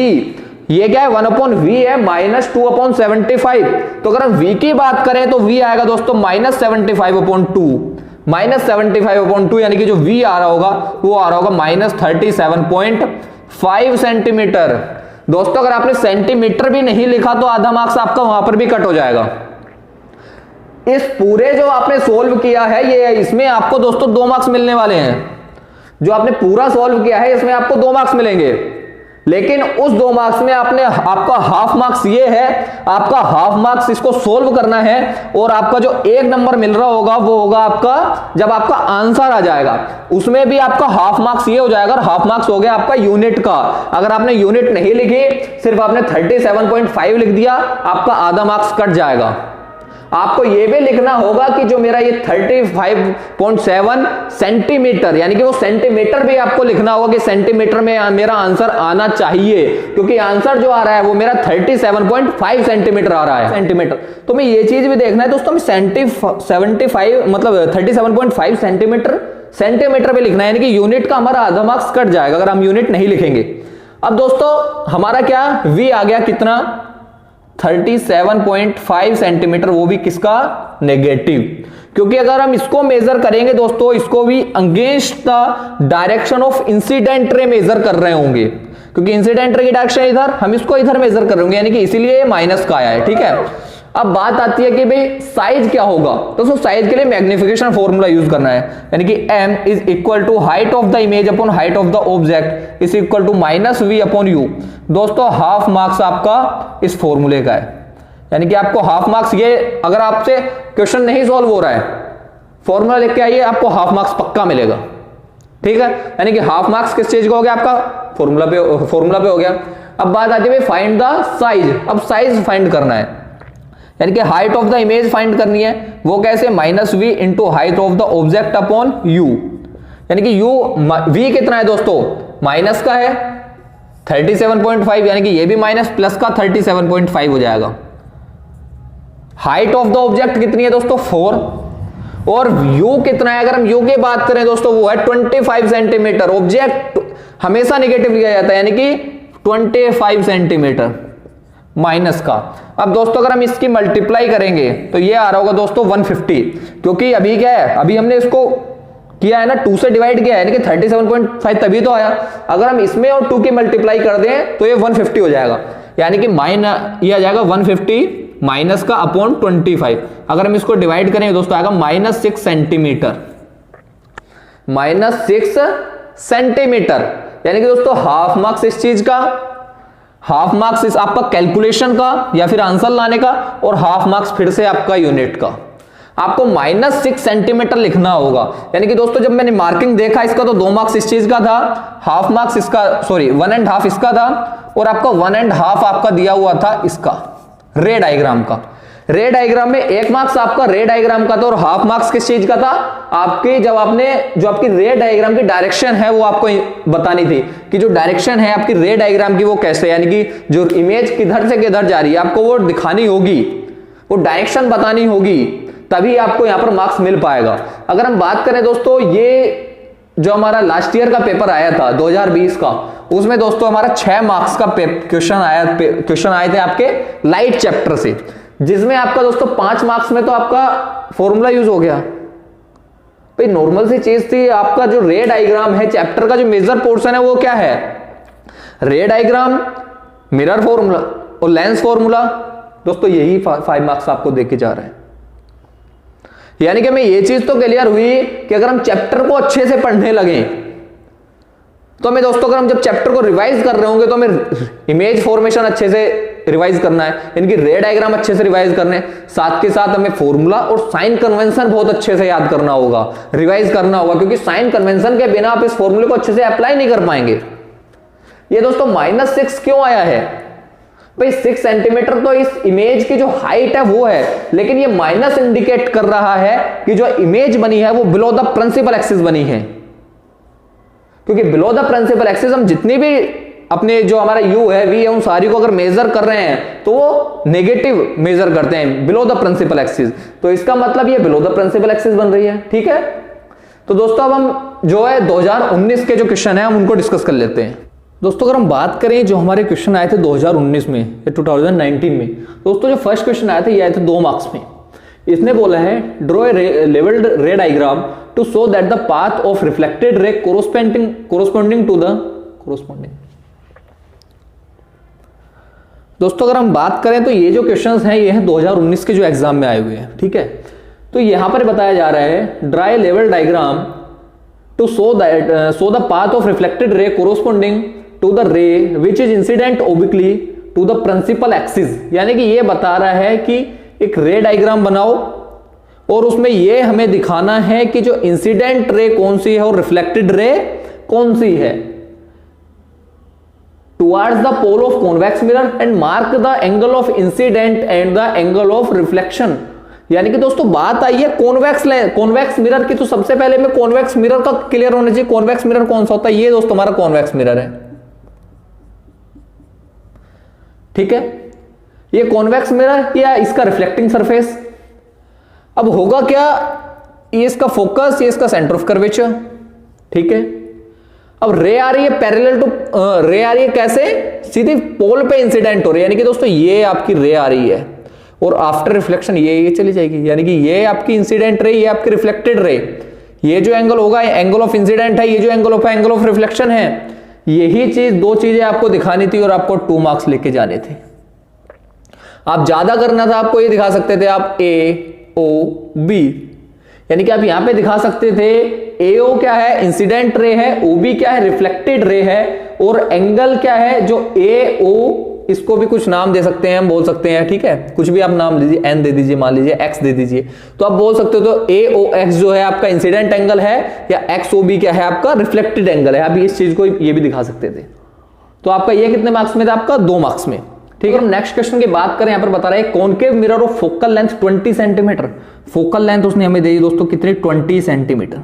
ये क्या है 1/v है -2/75। तो अगर हम v की बात करें तो v आएगा दोस्तों -75/2, -75/2, यानी कि जो v आ रहा होगा वो आ रहा होगा -37.5 सेंटीमीटर। दोस्तों अगर आपने सेंटीमीटर भी नहीं लिखा तो आधा मार्क्स आपका वहां पर भी कट हो जाएगा। इस पूरे जो आपने सोल्व किया है ये इसमें आपको दोस्तों 2 मार्क्स मिलने वाले हैं। जो आपने पूरा सोल्व किया है इसमें आपको 2 मार्क्स मिलेंगे, लेकिन उस 2 मार्क्स में आपका हाफ मार्क्स ये है, आपका हाफ मार्क्स इसको सोल्व करना है, और आपका जो 1 नंबर मिल रहा होगा वो होगा आपका जब आपका आंसर आ जाएगा, उसमें भी आपका हाफ मार्क्स ये हो जाएगा। हाफ मार्क्स हो गया आपका यूनिट का। अगर आपने यूनिट नहीं लिखी, सिर्फ आपने 37.5 लिख दिया, आपका आधा मार्क्स कट जाएगा। आपको यह भी लिखना होगा कि जो मेरा ये 35.7 सेंटीमीटर, यानी कि वो सेंटीमीटर भी आपको लिखना होगा कि सेंटीमीटर में मेरा आंसर आना चाहिए, क्योंकि आंसर जो आ रहा है वो मेरा 37.5 सेंटीमीटर आ रहा है सेंटीमीटर। तो मैं ये चीज भी देखना है दोस्तों, 75 मतलब 37.5 सेंटीमीटर पे लिखना है, यानी कि यूनिट का हमारा आधा मार्क्स कट जाएगा अगर हम यूनिट नहीं लिखेंगे। अब दोस्तों हमारा क्या v आ गया कितना 37.5 सेंटीमीटर, वो भी किसका नेगेटिव, क्योंकि अगर हम इसको मेजर करेंगे दोस्तों, इसको भी against the direction of incident ray measure कर रहे होंगे, क्योंकि इंसिडेंट रे की डायरेक्शन इधर, हम इसको इधर मेजर कर रहे होंगे, यानी कि इसीलिए ये माइनस का आया है। ठीक है, अब बात आती है कि भाई साइज क्या होगा। तो साइज के लिए मैग्निफिकेशन फॉर्मूला यूज करना है, यानी कि m is equal to height of the image upon height of the object is equal to -v upon u। दोस्तों हाफ मार्क्स आपका इस फॉर्मूले का है, यानी कि आपको हाफ मार्क्स, ये अगर आपसे क्वेश्चन नहीं सॉल्व हो रहा है, फॉर्मूला लेके आइए, आपको हाफ मार्क्स पक्का मिलेगा। ठीक है, यानी कि हाफ मार्क्स किस चीज का हो गया आपका, फॉर्मूला पे हो गया। अब बात आती है फाइंड द साइज। अब साइज फाइंड करना है, यानी कि height of the image find करनी है। वो कैसे, -v into height of the object upon u, यानी कि v कितना है दोस्तों, माइनस का है 37.5, यानी कि ये भी माइनस प्लस का 37.5 हो जाएगा। हाइट ऑफ द ऑब्जेक्ट कितनी है दोस्तों 4, और u कितना है, अगर हम u की बात करें दोस्तों वो है 25 सेंटीमीटर। ऑब्जेक्ट हमेशा नेगेटिव लिया जाता है, यानी कि 25 सेंटीमीटर माइनस का। अब दोस्तों अगर हम इसकी मल्टीप्लाई करेंगे तो ये आ रहा होगा दोस्तों 150, क्योंकि अभी क्या है, अभी हमने इसको किया है ना 2 से डिवाइड किया है, यानी कि 37.5 तभी तो आया। अगर हम इसमें और 2 की मल्टीप्लाई कर दें तो ये 150 हो जाएगा, यानी कि ये आ जाएगा 150 माइनस का अपॉन 25। अगर हम इसको डिवाइड करें दोस्तों आएगा -6 सेंटीमीटर, -6 सेंटीमीटर, यानी कि दोस्तों हाफ मार्क्स इस चीज का, हाफ मार्क्स इस आपका कैलकुलेशन का या फिर आंसर लाने का, और हाफ मार्क्स फिर से आपका यूनिट का। आपको -6 सेंटीमीटर लिखना होगा, यानी कि दोस्तों जब मैंने मार्किंग देखा इसका तो 2 मार्क्स इस चीज का था, हाफ मार्क्स इसका, सॉरी 1.5 इसका था, और आपका 1.5 आपका दिया हुआ था इसका रे डायग्राम का। रे डायग्राम में 1 मार्क्स आपका रे डायग्राम का था, और हाफ मार्क्स किस चीज का था, आपकी जब आपने जो आपकी रे डायग्राम की डायरेक्शन है वो आपको बतानी थी कि जो डायरेक्शन है आपकी रे डायग्राम की वो कैसे, यानी कि जो इमेज किधर से किधर जा रही है आपको वो दिखानी होगी, वो डायरेक्शन बतानी होगी, तभी आपको यहां पर मार्क्स मिल पाएगा। अगर हम बात करें दोस्तों, ये जो हमारा लास्ट ईयर का पेपर आया था 2020 का, उसमें दोस्तों हमारा 6 मार्क्स का क्वेश्चन आए थे आपके लाइट चैप्टर से, जिसमें आपका दोस्तों 5 मार्क्स में तो आपका फॉर्मूला यूज हो गया। भाई नॉर्मल सी चीज थी, आपका जो रे डायग्राम है चैप्टर का जो मेजर पोर्शन है वो क्या है, रे डायग्राम, मिरर फॉर्मूला और लेंस फॉर्मूला। दोस्तों यही 5 मार्क्स आपको देके जा रहे हैं, यानी कि हमें ये चीज तो क्लियर हुई कि अगर हम चैप्टर को अच्छे से पढ़ने लगे तो हमें दोस्तों, अगर हम जब चैप्टर को रिवाइज कर रहे होंगे तो हमें इमेज फॉर्मेशन अच्छे से रिवाइज करना है, इनकी रे डायग्राम अच्छे से रिवाइज करने, साथ के साथ हमें फॉर्मूला और साइन कन्वेंशन बहुत अच्छे से याद करना होगा, रिवाइज करना होगा, क्योंकि साइन कन्वेंशन के बिना आप इस फॉर्मूले को अच्छे से अप्लाई नहीं कर पाएंगे। ये दोस्तों -6 क्यों आया है, भाई 6 सेंटीमीटर तो इस इमेज की जो हाइट है वो है, लेकिन ये माइनस इंडिकेट कर रहा है कि जो इमेज बनी है वो बिलो द प्रिंसिपल एक्सिस बनी है, क्योंकि बिलो द प्रिंसिपल एक्सिस हम जितनी भी अपने जो हमारा u है v है उन सारी को अगर मेजर कर रहे हैं तो वो नेगेटिव मेजर करते हैं बिलो द प्रिंसिपल एक्सिस, तो इसका मतलब ये बिलो द प्रिंसिपल एक्सिस बन रही है। ठीक है, तो दोस्तों अब हम जो है 2019 के जो क्वेश्चन है हम उनको डिस्कस कर लेते हैं। दोस्तों अगर हम बात करें जो हमारे क्वेश्चन आए थे 2019 में या 2019 में, दोस्तों जो फर्स्ट क्वेश्चन आए थे ये आए थे 2 मार्क्स में। इसने बोला है draw a labelled ray diagram to show that the path of reflected ray corresponding to the corresponding. दोस्तों अगर हम बात करें तो ये जो क्वेश्चंस हैं ये हैं 2019 के जो एग्जाम में आए हुए हैं। ठीक है, तो यहां पर बताया जा रहा है ड्रा ए लेवल diagram to show the path of reflected ray corresponding to the ray which is incident obliquely to the principal axis, यानी कि ये बता रहा है कि एक रे डायग्राम बनाओ और उसमें ये हमें दिखाना है कि जो इंसिडेंट रे कौन सी है और रिफ्लेक्टेड रे कौन सी है, towards the pole of convex mirror and mark the angle of incidence and the angle of reflection. यानी कि दोस्तों बात आई है कॉन्वेक्स मिरर की, तो सबसे पहले में कॉन्वेक्स मिरर का क्लियर होना चाहिए। कॉन्वेक्स मिरर कौन सा होता है, ये दोस्तों हमारा कॉन्वेक्स मिरर है। ठीक है, ये कॉन्वेक्स मिरर या इसका रिफ्लेक्टिंग सरफेस। अब होगा क्या, ये इसका फोकस, ये इसका सेंटर ऑफ कर्वेचर। ठीक है, अब रे आ रही है पैरेलल टू, रे आ रही है कैसे, सीधी पोल पे इंसिडेंट हो रही है, यानी कि दोस्तों ये आपकी रे आ रही है और आफ्टर रिफ्लेक्शन ये चली जाएगी, यानी कि ये आपकी इंसिडेंट रे, ये आपकी रिफ्लेक्टेड रे। ये जो एंगल होगा एंगल ऑफ इंसिडेंट है, ये जो एंगल ऑफ रिफ्लेक्शन है यही चीज, दो चीजें आपको दिखानी थी और आपको 2 मार्क्स लेके जाने थे। आप ज्यादा करना था, आपको ये दिखा सकते थे आप ए ओ बी, यानी कि आप यहां पे दिखा सकते थे ए ओ क्या है, इंसिडेंट रे है, ओ बी क्या है, रिफ्लेक्टेड रे है, और एंगल क्या है जो ए ओ, इसको भी कुछ नाम दे सकते हैं, हम बोल सकते हैं, ठीक है, कुछ भी आप नाम दीजिए, एन दे दीजिए, मान लीजिए एक्स दे दीजिए, तो आप बोल सकते हो तो ए ओ एक्स जो है आपका इंसिडेंट एंगल है, या एक्स ओ बी क्या है आपका रिफ्लेक्टेड एंगल है। आप इस चीज को ये भी दिखा सकते थे। तो आपका ये कितने मार्क्स में था, आपका 2 मार्क्स में, ठीक है। हम नेक्स्ट क्वेश्चन की बात करें, यहां पर बता रहा है concave mirror of focal length 20 centimetre. Focal length उसने हमें दी दोस्तों कितनी, 20 centimetre.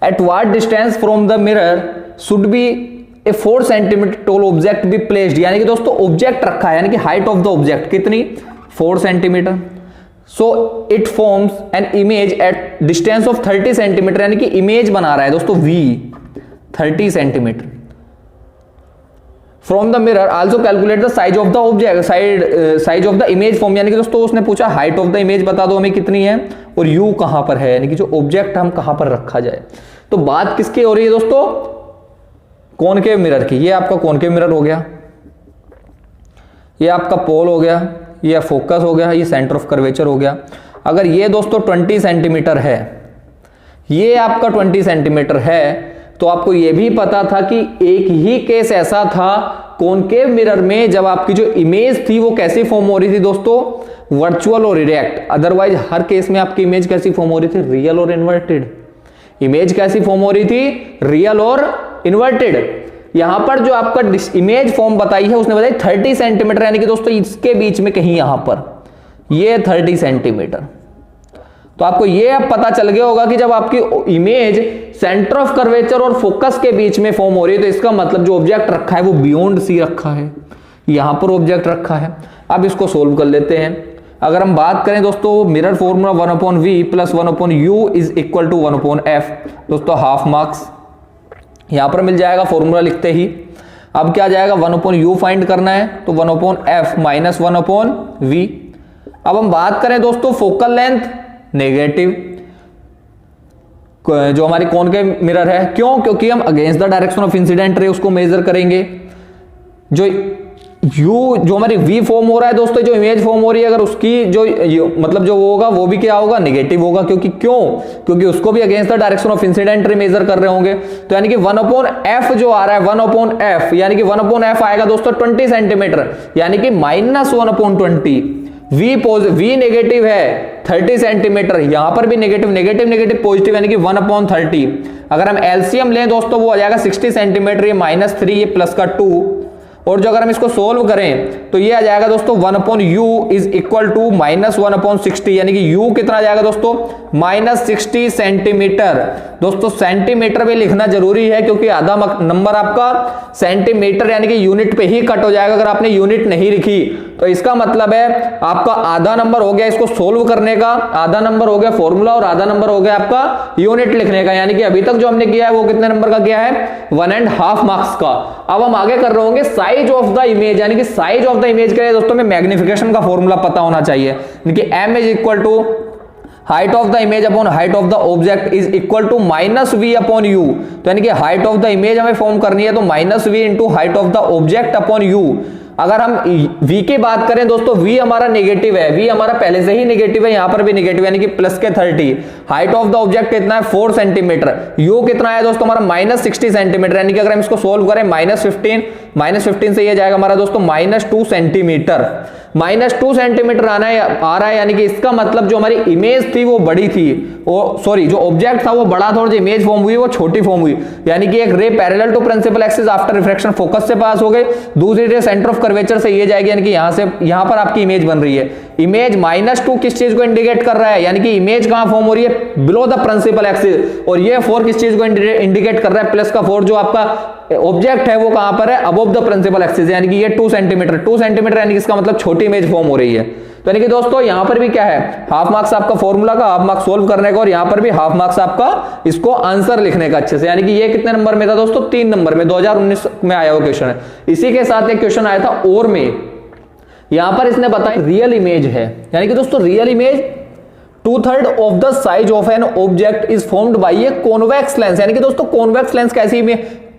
At what distance from the mirror should be A 4 centimetre tall object be placed, यानी कि दोस्तों ऑब्जेक्ट रखा है, यानी कि हाइट ऑफ द ऑब्जेक्ट कितनी, 4 centimetre. So it forms an image at distance of 30 centimetre, यानी कि इमेज बना रहा है दोस्तों V 30 centimetre from the mirror. Also calculate the size of the object, size of the image form, यानी कि दोस्तों उसने पूछा हाइट ऑफ द इमेज बता दो हमें कितनी है, और U कहां पर है, यानी कि जो ऑब्जेक्ट हम कहां पर रखा जाए। तो बात किसकी हो रही है दोस्तों, कॉनकेव मिरर की। ये आपका कॉनकेव मिरर हो गया, ये आपका पोल हो गया, ये फोकस हो गया, ये सेंटर ऑफ कर्वेचर हो गया। अगर ये दोस्तों 20 सेंटीमीटर है, ये आपका 20 सेंटीमीटर है, तो आपको ये भी पता था कि एक ही केस ऐसा था कॉनकेव मिरर में जब आपकी जो इमेज थी वो कैसी फॉर्म हो रही थी दोस्तों, वर्चुअल और इरेक्ट। अदरवाइज हर केस में आपकी इमेज कैसी फॉर्म हो रही थी, रियल और इन्वर्टेड। इमेज कैसी फॉर्म हो रही थी, रियल और इन्वर्टेड। यहां पर जो आपका इमेज फॉर्म बताई है उसने बताई 30 सेंटीमीटर, यानी कि दोस्तों इसके बीच में कहीं यहां पर ये 30 सेंटीमीटर। तो आपको ये अब पता चल गया होगा कि जब आपकी इमेज सेंटर ऑफ कर्वेचर और फोकस के बीच में फॉर्म हो रही है, तो इसका मतलब जो ऑब्जेक्ट रखा है वो बियॉन्ड सी रखा है, यहां पर ऑब्जेक्ट रखा है। अब इसको सोल्व कर लेते हैं। अगर हम बात करें दोस्तों, mirror formula 1/v plus 1/u is equal to 1/f, दोस्तों हाफ मार्क्स यहां पर मिल जाएगा फॉर्मूला लिखते ही। अब क्या जाएगा, 1/u फाइंड करना है, तो 1/f माइनस 1/v। अब हम बात करें दोस्तों फोकल लेंथ नेगेटिव, जो हमारी कॉनकेव मिरर है, क्यों, क्योंकि हम against the direction of incident रे उसको मेजर करेंगे। जो जो हमारी V फॉर्म हो रहा है दोस्तों, जो इमेज फॉर्म हो रही है, अगर उसकी जो मतलब जो वो होगा वो भी क्या होगा, नेगेटिव होगा, क्योंकि उसको भी against the direction of incident ray measure कर रहे होंगे। तो यानी कि 1/f जो आ रहा है, 1/f यानी कि 1/f आएगा दोस्तों 20 सेंटीमीटर, यानी कि -1/20। V नेगेटिव है 30 सेंटीमीटर, यहां पर भी नेगेटिव पॉजिटिव, यानी कि 1/30। अगर हम एलसीएम लें दोस्तों वो आ जाएगा 60 सेंटीमीटर, ये -3, ये प्लस का 2, और जो अगर हम इसको सोल्व करें तो ये आ जाएगा दोस्तों 1/u इज इक्वल टू -1/60, यानी कि u कितना आ जाएगा दोस्तों, -60 सेंटीमीटर। दोस्तों सेंटीमीटर में लिखना जरूरी है, क्योंकि आधा नंबर आपका सेंटीमीटर यानी कि यूनिट पे ही कट हो जाएगा अगर आपने यूनिट नहीं लिखी। तो इसका मतलब है आपका आधा नंबर हो गया इसको सोल्व करने का, आधा नंबर हो गया फॉर्मूला, और आधा नंबर हो गया आपका यूनिट लिखने का। यानी कि अभी तक जो हमने किया है वो कितने नंबर का किया है, 1.5 मार्क्स का। अब हम आगे कर रहे होंगे साइज ऑफ द इमेज, यानी कि साइज ऑफ द इमेज के लिए दोस्तों में मैग्निफिकेशन का फॉर्मूला पता होना चाहिए, यानी कि m is equal to height of the image upon height of the object is equal to -v upon u। तो यानी कि हाइट ऑफ द इमेज हमें फॉर्म करनी है, तो -v into height of the object upon u। अगर हम v की बात करें दोस्तों, v हमारा नेगेटिव है, v हमारा पहले से ही नेगेटिव है, यहां पर भी नेगेटिव यानी कि प्लस के 30। हाइट ऑफ द ऑब्जेक्ट कितना है 4 सेंटीमीटर, u कितना है दोस्तों हमारा -60 सेंटीमीटर, यानी कि अगर हम इसको सोल्व करें -15 से ये जाएगा हमारा दोस्तों -2 सेंटीमीटर। -2 सेंटीमीटर आ रहा है, यानी कि इसका मतलब जो हमारी इमेज थी वो बड़ी थी, सॉरी जो ऑब्जेक्ट था वो बड़ा था, और जो इमेज फॉर्म हुई वो छोटी फॉर्म हुई। यानी कि एक ray parallel to principal axis after refraction focus से पास हो गई, दूसरी रे सेंटर ऑफ कर्वेचर से ये जाएगी, यानी कि यहां पर आपकी इमेज बन रही है। इमेज -2 किस चीज को इंडिकेट कर रहा है, यानी कि इमेज कहां फॉर्म हो रही है, बिलो द प्रिंसिपल एक्सिस, और ये 4 किस चीज को इंडिकेट कर रहा है, प्लस का 4 जो आपका ऑब्जेक्ट है वो कहां पर है, अबव द प्रिंसिपल एक्सिस, यानी कि ये 2 सेंटीमीटर, यानी कि इसका मतलब छोटी इमेज फॉर्म हो रही है। तो यानी कि दोस्तों यहां पर भी क्या है, हाफ मार्क्स आपका फॉर्मूला का, हाफ मार्क्स सोल्व करने का, और यहां पर भी हाफ मार्क्स आपका इसको आंसर लिखने का अच्छे से। यानी कि ये कितने नंबर में था दोस्तों, 3 नंबर में, 2019 में आया हुआ क्वेश्चन है। इसी के साथ एक क्वेश्चन आया था और में, यहां पर इसने बताया रियल इमेज है, यानी कि दोस्तों real image 2/3 of the size of an object is formed by a convex lens. यानी कि दोस्तों कॉन्वेक्स लेंस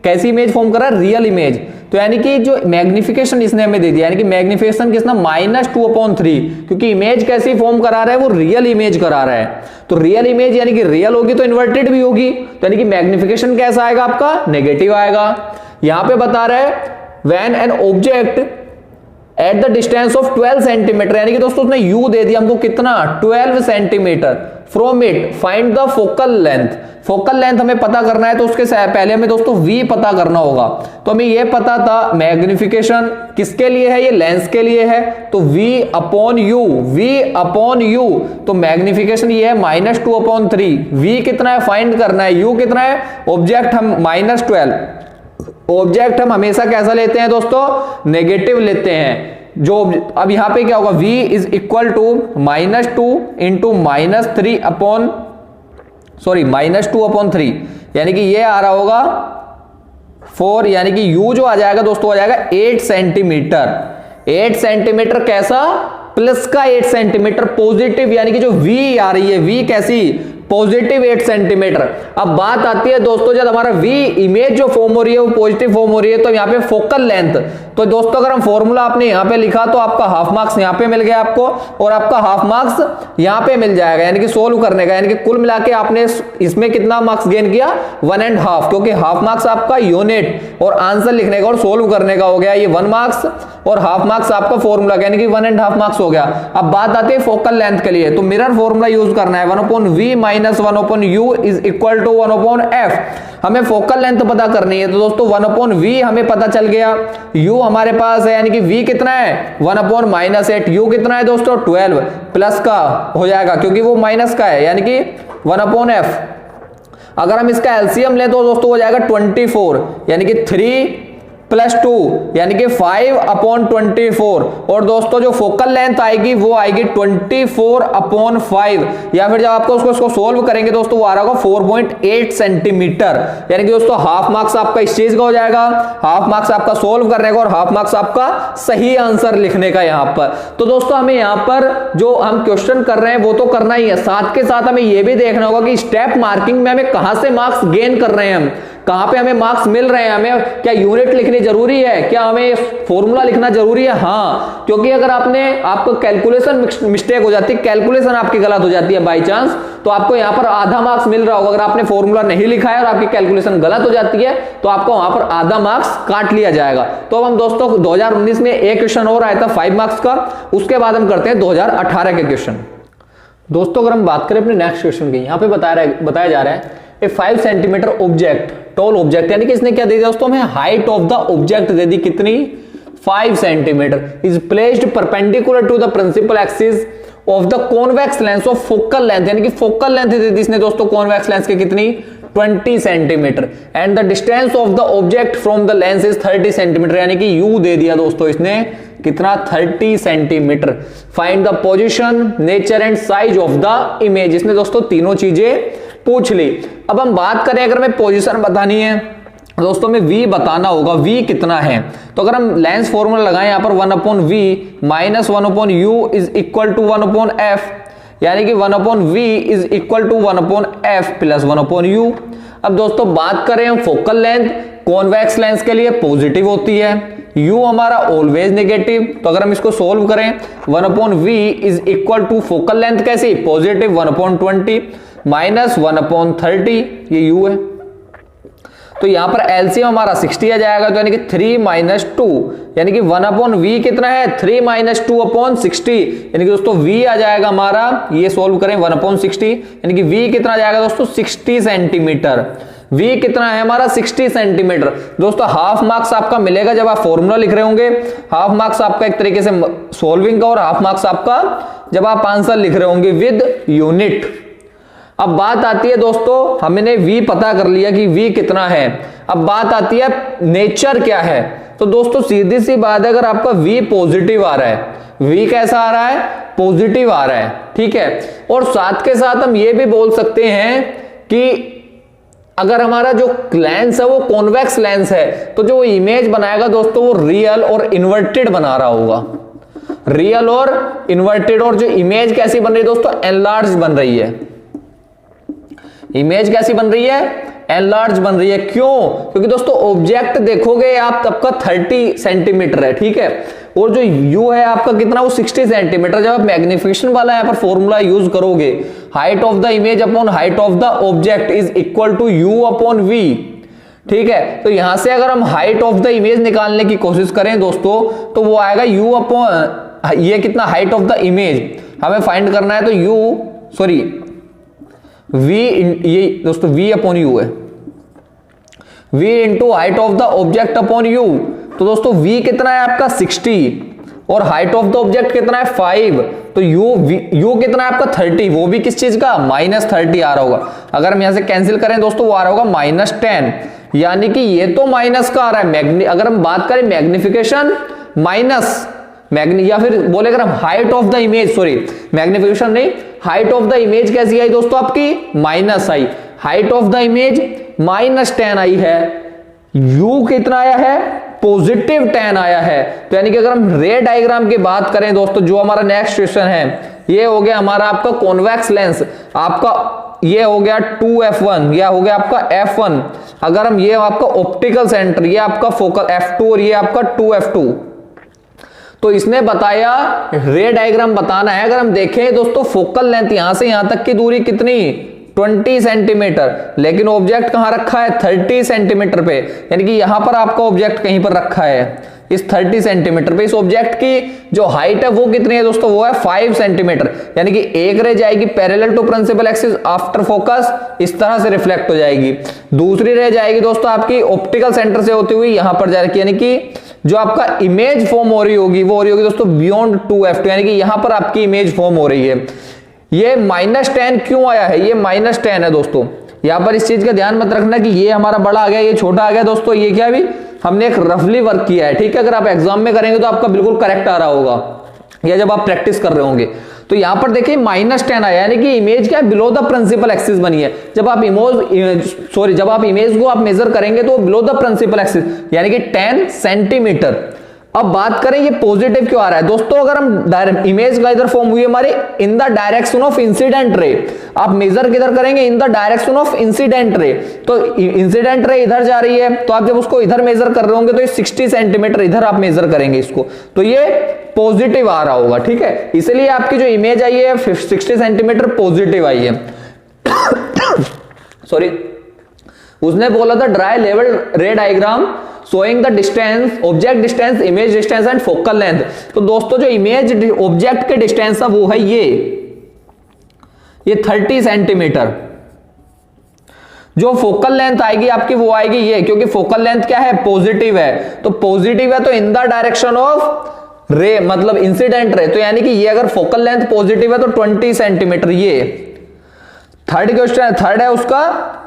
कैसी इमेज फॉर्म कर रहा है, रियल इमेज। तो यानी कि जो मैग्निफिकेशन इसने हमें दे दिया, यानी कि मैग्निफिकेशन कितना -2/3, क्योंकि इमेज कैसी फॉर्म करा रहा है, वो रियल इमेज करा रहा है। तो रियल इमेज यानी कि रियल होगी तो इन्वर्टेड भी होगी, तो यानी कि मैग्निफिकेशन कैसा आएगा आपका, नेगेटिव आएगा। यहां पे बता रहा है when an object at the distance of 12 centimetre, यानी कि दोस्तों उसने यू दे दिया हमको कितना, 12 centimetre from it find the focal length. Focal length हमें पता करना है, तो उसके पहले हमें दोस्तों v पता करना होगा। तो हमें यह पता था मैग्निफिकेशन किसके लिए है, ये लेंस के लिए है, तो v/u, तो मैग्निफिकेशन ये है -2/3। v कितना है फाइंड करना है, u कितना है, ऑब्जेक्ट हम -12, ऑब्जेक्ट हम हमेशा कैसा लेते हैं दोस्तों, नेगेटिव लेते हैं। जो अब यहां पे क्या होगा, v is equal to -2 into -2/3, यानी कि ये आ रहा होगा 4, यानी कि u जो आ जाएगा दोस्तों आ जाएगा 8 सेंटीमीटर। 8 सेंटीमीटर कैसा, प्लस का 8 सेंटीमीटर पॉजिटिव, यानी कि जो v आ रही है, v कैसी, पॉजिटिव 8 सेंटीमीटर। अब बात आती है दोस्तों जब हमारा v इमेज जो फॉर्म हो रही है वो पॉजिटिव फॉर्म हो रही है, तो यहाँ पे फोकल लेंथ, तो दोस्तों अगर हम फॉर्मूला आपने यहाँ पे लिखा तो आपका हाफ मार्क्स यहाँ पे मिल गया आपको, और आपका हाफ मार्क्स यहाँ पे मिल जाएगा, यानी कि सोल्व करने का, यानी कि कुल मिला के आपने इसमें कितना मार्क्स गेन किया, 1.5, क्योंकि हाफ मार्क्स आपका यूनिट और आंसर लिखने का और सोल्व करने का हो गया ये 1 मार्क्स, और हाफ मार्क्स आपका फॉर्मूला यानी कि 1.5 मार्क्स हो गया। अब बात आती है फोकल लेंथ के लिए, तो मिरर फॉर्मूला यूज करना है, 1/v - 1/u is equal to 1/f। हमें फोकल लेंथ पता करनी है, तो दोस्तों 1/v हमें पता चल गया, u हमारे पास है, यानी कि v कितना है 1/-8, u कितना है दोस्तों 12, प्लस का हो जाएगा क्योंकि वो माइनस का है, यानी कि 1/f। अगर हम इसका एलसीएम लें तो दोस्तों हो जाएगा 24, यानी कि 3 + 2 यानी कि 5/24, और दोस्तों जो फोकल लेंथ आएगी वो आएगी 24/5, या फिर जब आपको उसको सोल्व करेंगे दोस्तों वो आ रहा होगा 4.8 सेंटीमीटर, यानी कि दोस्तों हाफ मार्क्स आपका इस चीज का हो जाएगा, हाफ मार्क्स आपका सोल्व करने का और हाफ मार्क्स आपका सही आंसर लिखने का यहां पर। तो दोस्तों हमें यहां पर जो हम क्वेश्चन कर रहे हैं वो तो करना ही है, साथ के साथ हमें यह भी देखना होगा कि स्टेप मार्किंग में हमें कहां से मार्क्स गेन कर रहे हैं, हम कहां पे हमें मार्क्स मिल रहे हैं, हमें क्या यूनिट लिखनी जरूरी है, क्या हमें फॉर्मूला लिखना जरूरी है, हाँ, क्योंकि अगर आपका कैलकुलेशन मिस्टेक हो जाती है, कैलकुलेशन आपकी गलत हो जाती है बाय चांस, तो आपको यहां पर आधा मार्क्स मिल रहा होगा। अगर आपने फॉर्मूला नहीं लिखा है और आपकी कैलकुलेशन गलत हो जाती है तो आपको वहां पर आधा मार्क्स काट लिया जाएगा। तो अब हम दोस्तों 2019 में एक क्वेश्चन और आया था 5 मार्क्स का, उसके बाद हम करते हैं 2018 के क्वेश्चन। दोस्तों अगर हम बात करें अपने नेक्स्ट क्वेश्चन की, यहां पे बताया जा रहा है a 5 centimetre object, tall object, यानी कि इसने क्या दे दिया दोस्तों, हमें हाइट ऑफ द ऑब्जेक्ट दे दी कितनी, 5 centimetre, is placed perpendicular to the principal axis of the convex lens of focal length, यानी कि फोकल लेंथ दे दी इसने दोस्तों कॉन्वेक्स लेंस की कितनी, 20 centimetre, and the distance of the object from the lens is 30 centimetre, यानी कि you they दिया दोस्तों इसने कितना, 30 centimetre. Find the position, nature and size of the image, इसने दोस्तों तीनों चीजें पूछ ली। अब हम बात करें अगर हमें पोजीशन बतानी है दोस्तों में v बताना होगा, v कितना है, तो अगर हम लेंस फॉर्मूला लगाएं यहां पर 1/v - 1/u is equal to 1/f, यानी कि 1/v is equal to 1/f plus 1/u। अब दोस्तों बात करें हम फोकल लेंथ, कॉन्वेक्स लेंस के लिए पॉजिटिव होती है, u हमारा ऑलवेज नेगेटिव, तो अगर हम इसको सोल्व करें 1/v is equal to focal length कैसी, पॉजिटिव 1/20 माइनस 1/30, ये u है, तो यहां पर एलसीएम हमारा 60 आ जाएगा, तो यानी कि 3 - 2, यानी कि 1/v कितना है 3 - 2/60, यानी कि दोस्तों v आ जाएगा हमारा, ये सोल्व करें 1/60, यानी कि v कितना आ जाएगा दोस्तों 60 सेंटीमीटर, v कितना है हमारा 60 सेंटीमीटर। दोस्तों हाफ मार्क्स आपका मिलेगा जब आप फॉर्मूला लिख रहे होंगे, हाफ मार्क्स आपका एक तरीके से सोल्विंग का, और हाफ मार्क्स आपका जब आप आंसर लिख रहे होंगे विद यूनिट। अब बात आती है दोस्तों, हमने v पता कर लिया कि v कितना है, अब बात आती है नेचर क्या है, तो दोस्तों सीधी सी बात है, अगर आपका v पॉजिटिव आ रहा है, v कैसा आ रहा है, पॉजिटिव आ रहा है, ठीक है, और साथ के साथ हम ये भी बोल सकते हैं कि अगर हमारा जो लेंस है वो कॉन्वेक्स लेंस है, तो जो इमेज बनाएगा दोस्तों वो रियल और इन्वर्टेड बना रहा होगा, रियल और इन्वर्टेड, और जो इमेज कैसी बन रही है दोस्तों, एनलार्ज बन रही है, इमेज कैसी बन रही है, एनलार्ज बन रही है। क्यों? क्योंकि दोस्तों ऑब्जेक्ट देखोगे आप तब का 30 सेंटीमीटर है, ठीक है, और जो यू है आपका कितना, वो 60 सेंटीमीटर। जब आप मैग्निफिकेशन वाला यहाँ पर फॉर्मूला यूज करोगे, height of the image upon height of the object is equal to u upon v, ठीक है। तो यहां से अगर हम हाइट ऑफ द इमेज निकालने की कोशिश करें दोस्तों, तो वो आएगा यू अपॉन, ये कितना, हाइट ऑफ द इमेज हमें फाइंड करना है, तो यू सॉरी वी, ये दोस्तों वी अपॉन यू है, v into height of the object upon you. तो दोस्तों v कितना है आपका 60 और हाइट ऑफ द ऑब्जेक्ट कितना है 5, तो u कितना है आपका 30, वो भी किस चीज का, -30 आ रहा होगा। अगर हम यहां से कैंसिल करें दोस्तों, वो आ रहा होगा -10, यानी कि ये तो माइनस का आ रहा है। अगर हम बात करें मैग्निफिकेशन माइनस या फिर बोले अगर हम height of the image, sorry magnification नहीं, हाइट ऑफ द इमेज कैसी आई दोस्तों आपकी, minus I, height of the image -10 आई है, u कितना आया है, +10 आया है। तो यानी कि अगर हम रे डायग्राम की बात करें दोस्तों, जो हमारा नेक्स्ट क्वेश्चन है, ये हो गया हमारा आपका कॉन्वेक्स लेंस, आपका ये हो गया 2f1, या हो गया आपका f1। अगर हम ये आपका ऑप्टिकल सेंटर, ये आपका फोकल f2 और ये आपका 2f2, तो इसने बताया रे डायग्राम बताना है। अगर हम देखें दोस्तों, फोकल लेंथ यहां से यहां तक की दूरी कितनी, 20 सेंटीमीटर, लेकिन ऑब्जेक्ट कहां रखा है, 30 सेंटीमीटर पे, यानी कि यहां पर आपका ऑब्जेक्ट कहीं पर रखा है इस 30 सेंटीमीटर पे। इस ऑब्जेक्ट की जो हाइट है वो कितनी है दोस्तों, वो है 5 सेंटीमीटर, यानी कि एक रह जाएगी parallel to principal axis after focus, इस तरह से रिफ्लेक्ट हो जाएगी। दूसरी रह जाएगी दोस्तों आपकी ऑप्टिकल सेंटर से होती हुई यहां पर जाएगी, यानी कि जो आपका इमेज फॉर्म हो रही होगी वो हो रही होगी दोस्तों बियॉन्ड 2f2, यानी कि यहां पर आपकी इमेज फॉर्म हो रही है। ये -10 क्यों आया है, ये -10 है दोस्तों। यहां पर इस चीज का ध्यान मत रखना कि ये हमारा बड़ा आ गया, ये छोटा आ गया दोस्तों, ये क्या भी हमने एक रफली वर्क किया है, ठीक है। अगर आप एग्जाम में करेंगे तो आपका बिल्कुल करेक्ट आ रहा होगा, या जब आप प्रैक्टिस कर रहे होंगे। तो यहां पर देखिए -10 आया, यानी कि इमेज क्या बिलो द प्रिंसिपल एक्सिस बनी है। जब आप जब आप इमेज को आप मेजर करेंगे तो बिलो द प्रिंसिपल एक्सिस, यानी कि 10 सेंटीमीटर। अब बात करें ये पॉजिटिव क्यों आ रहा है दोस्तों, अगर हम इमेज का इधर फॉर्म हुई हमारी in the direction of incident रे, आप मेजर किधर करेंगे, in the direction of incident रे, तो इंसिडेंट रे इधर जा रही है, तो आप जब उसको इधर मेजर कर रहे होंगे तो ये 60 सेंटीमीटर इधर आप मेजर करेंगे इसको, तो ये पॉजिटिव आ रहा होगा, ठीक है। इसलिए आपकी जो इमेज आई है 60 सेंटीमीटर पॉजिटिव आई है। सॉरी, उसने बोला था ड्राई लेवल रे diagram showing the distance, object distance, image distance and focal length. तो दोस्तों जो इमेज ऑब्जेक्ट के डिस्टेंस है वो है ये 30 सेंटीमीटर। जो फोकल लेंथ आएगी आपकी वो आएगी ये, क्योंकि फोकल लेंथ क्या है, पॉजिटिव है, तो पॉजिटिव है तो इन द डायरेक्शन ऑफ रे, मतलब इंसिडेंट रे, तो यानी कि ये अगर फोकल लेंथ पॉजिटिव है तो 20 सेंटीमीटर। ये थर्ड क्वेश्चन, थर्ड है उसका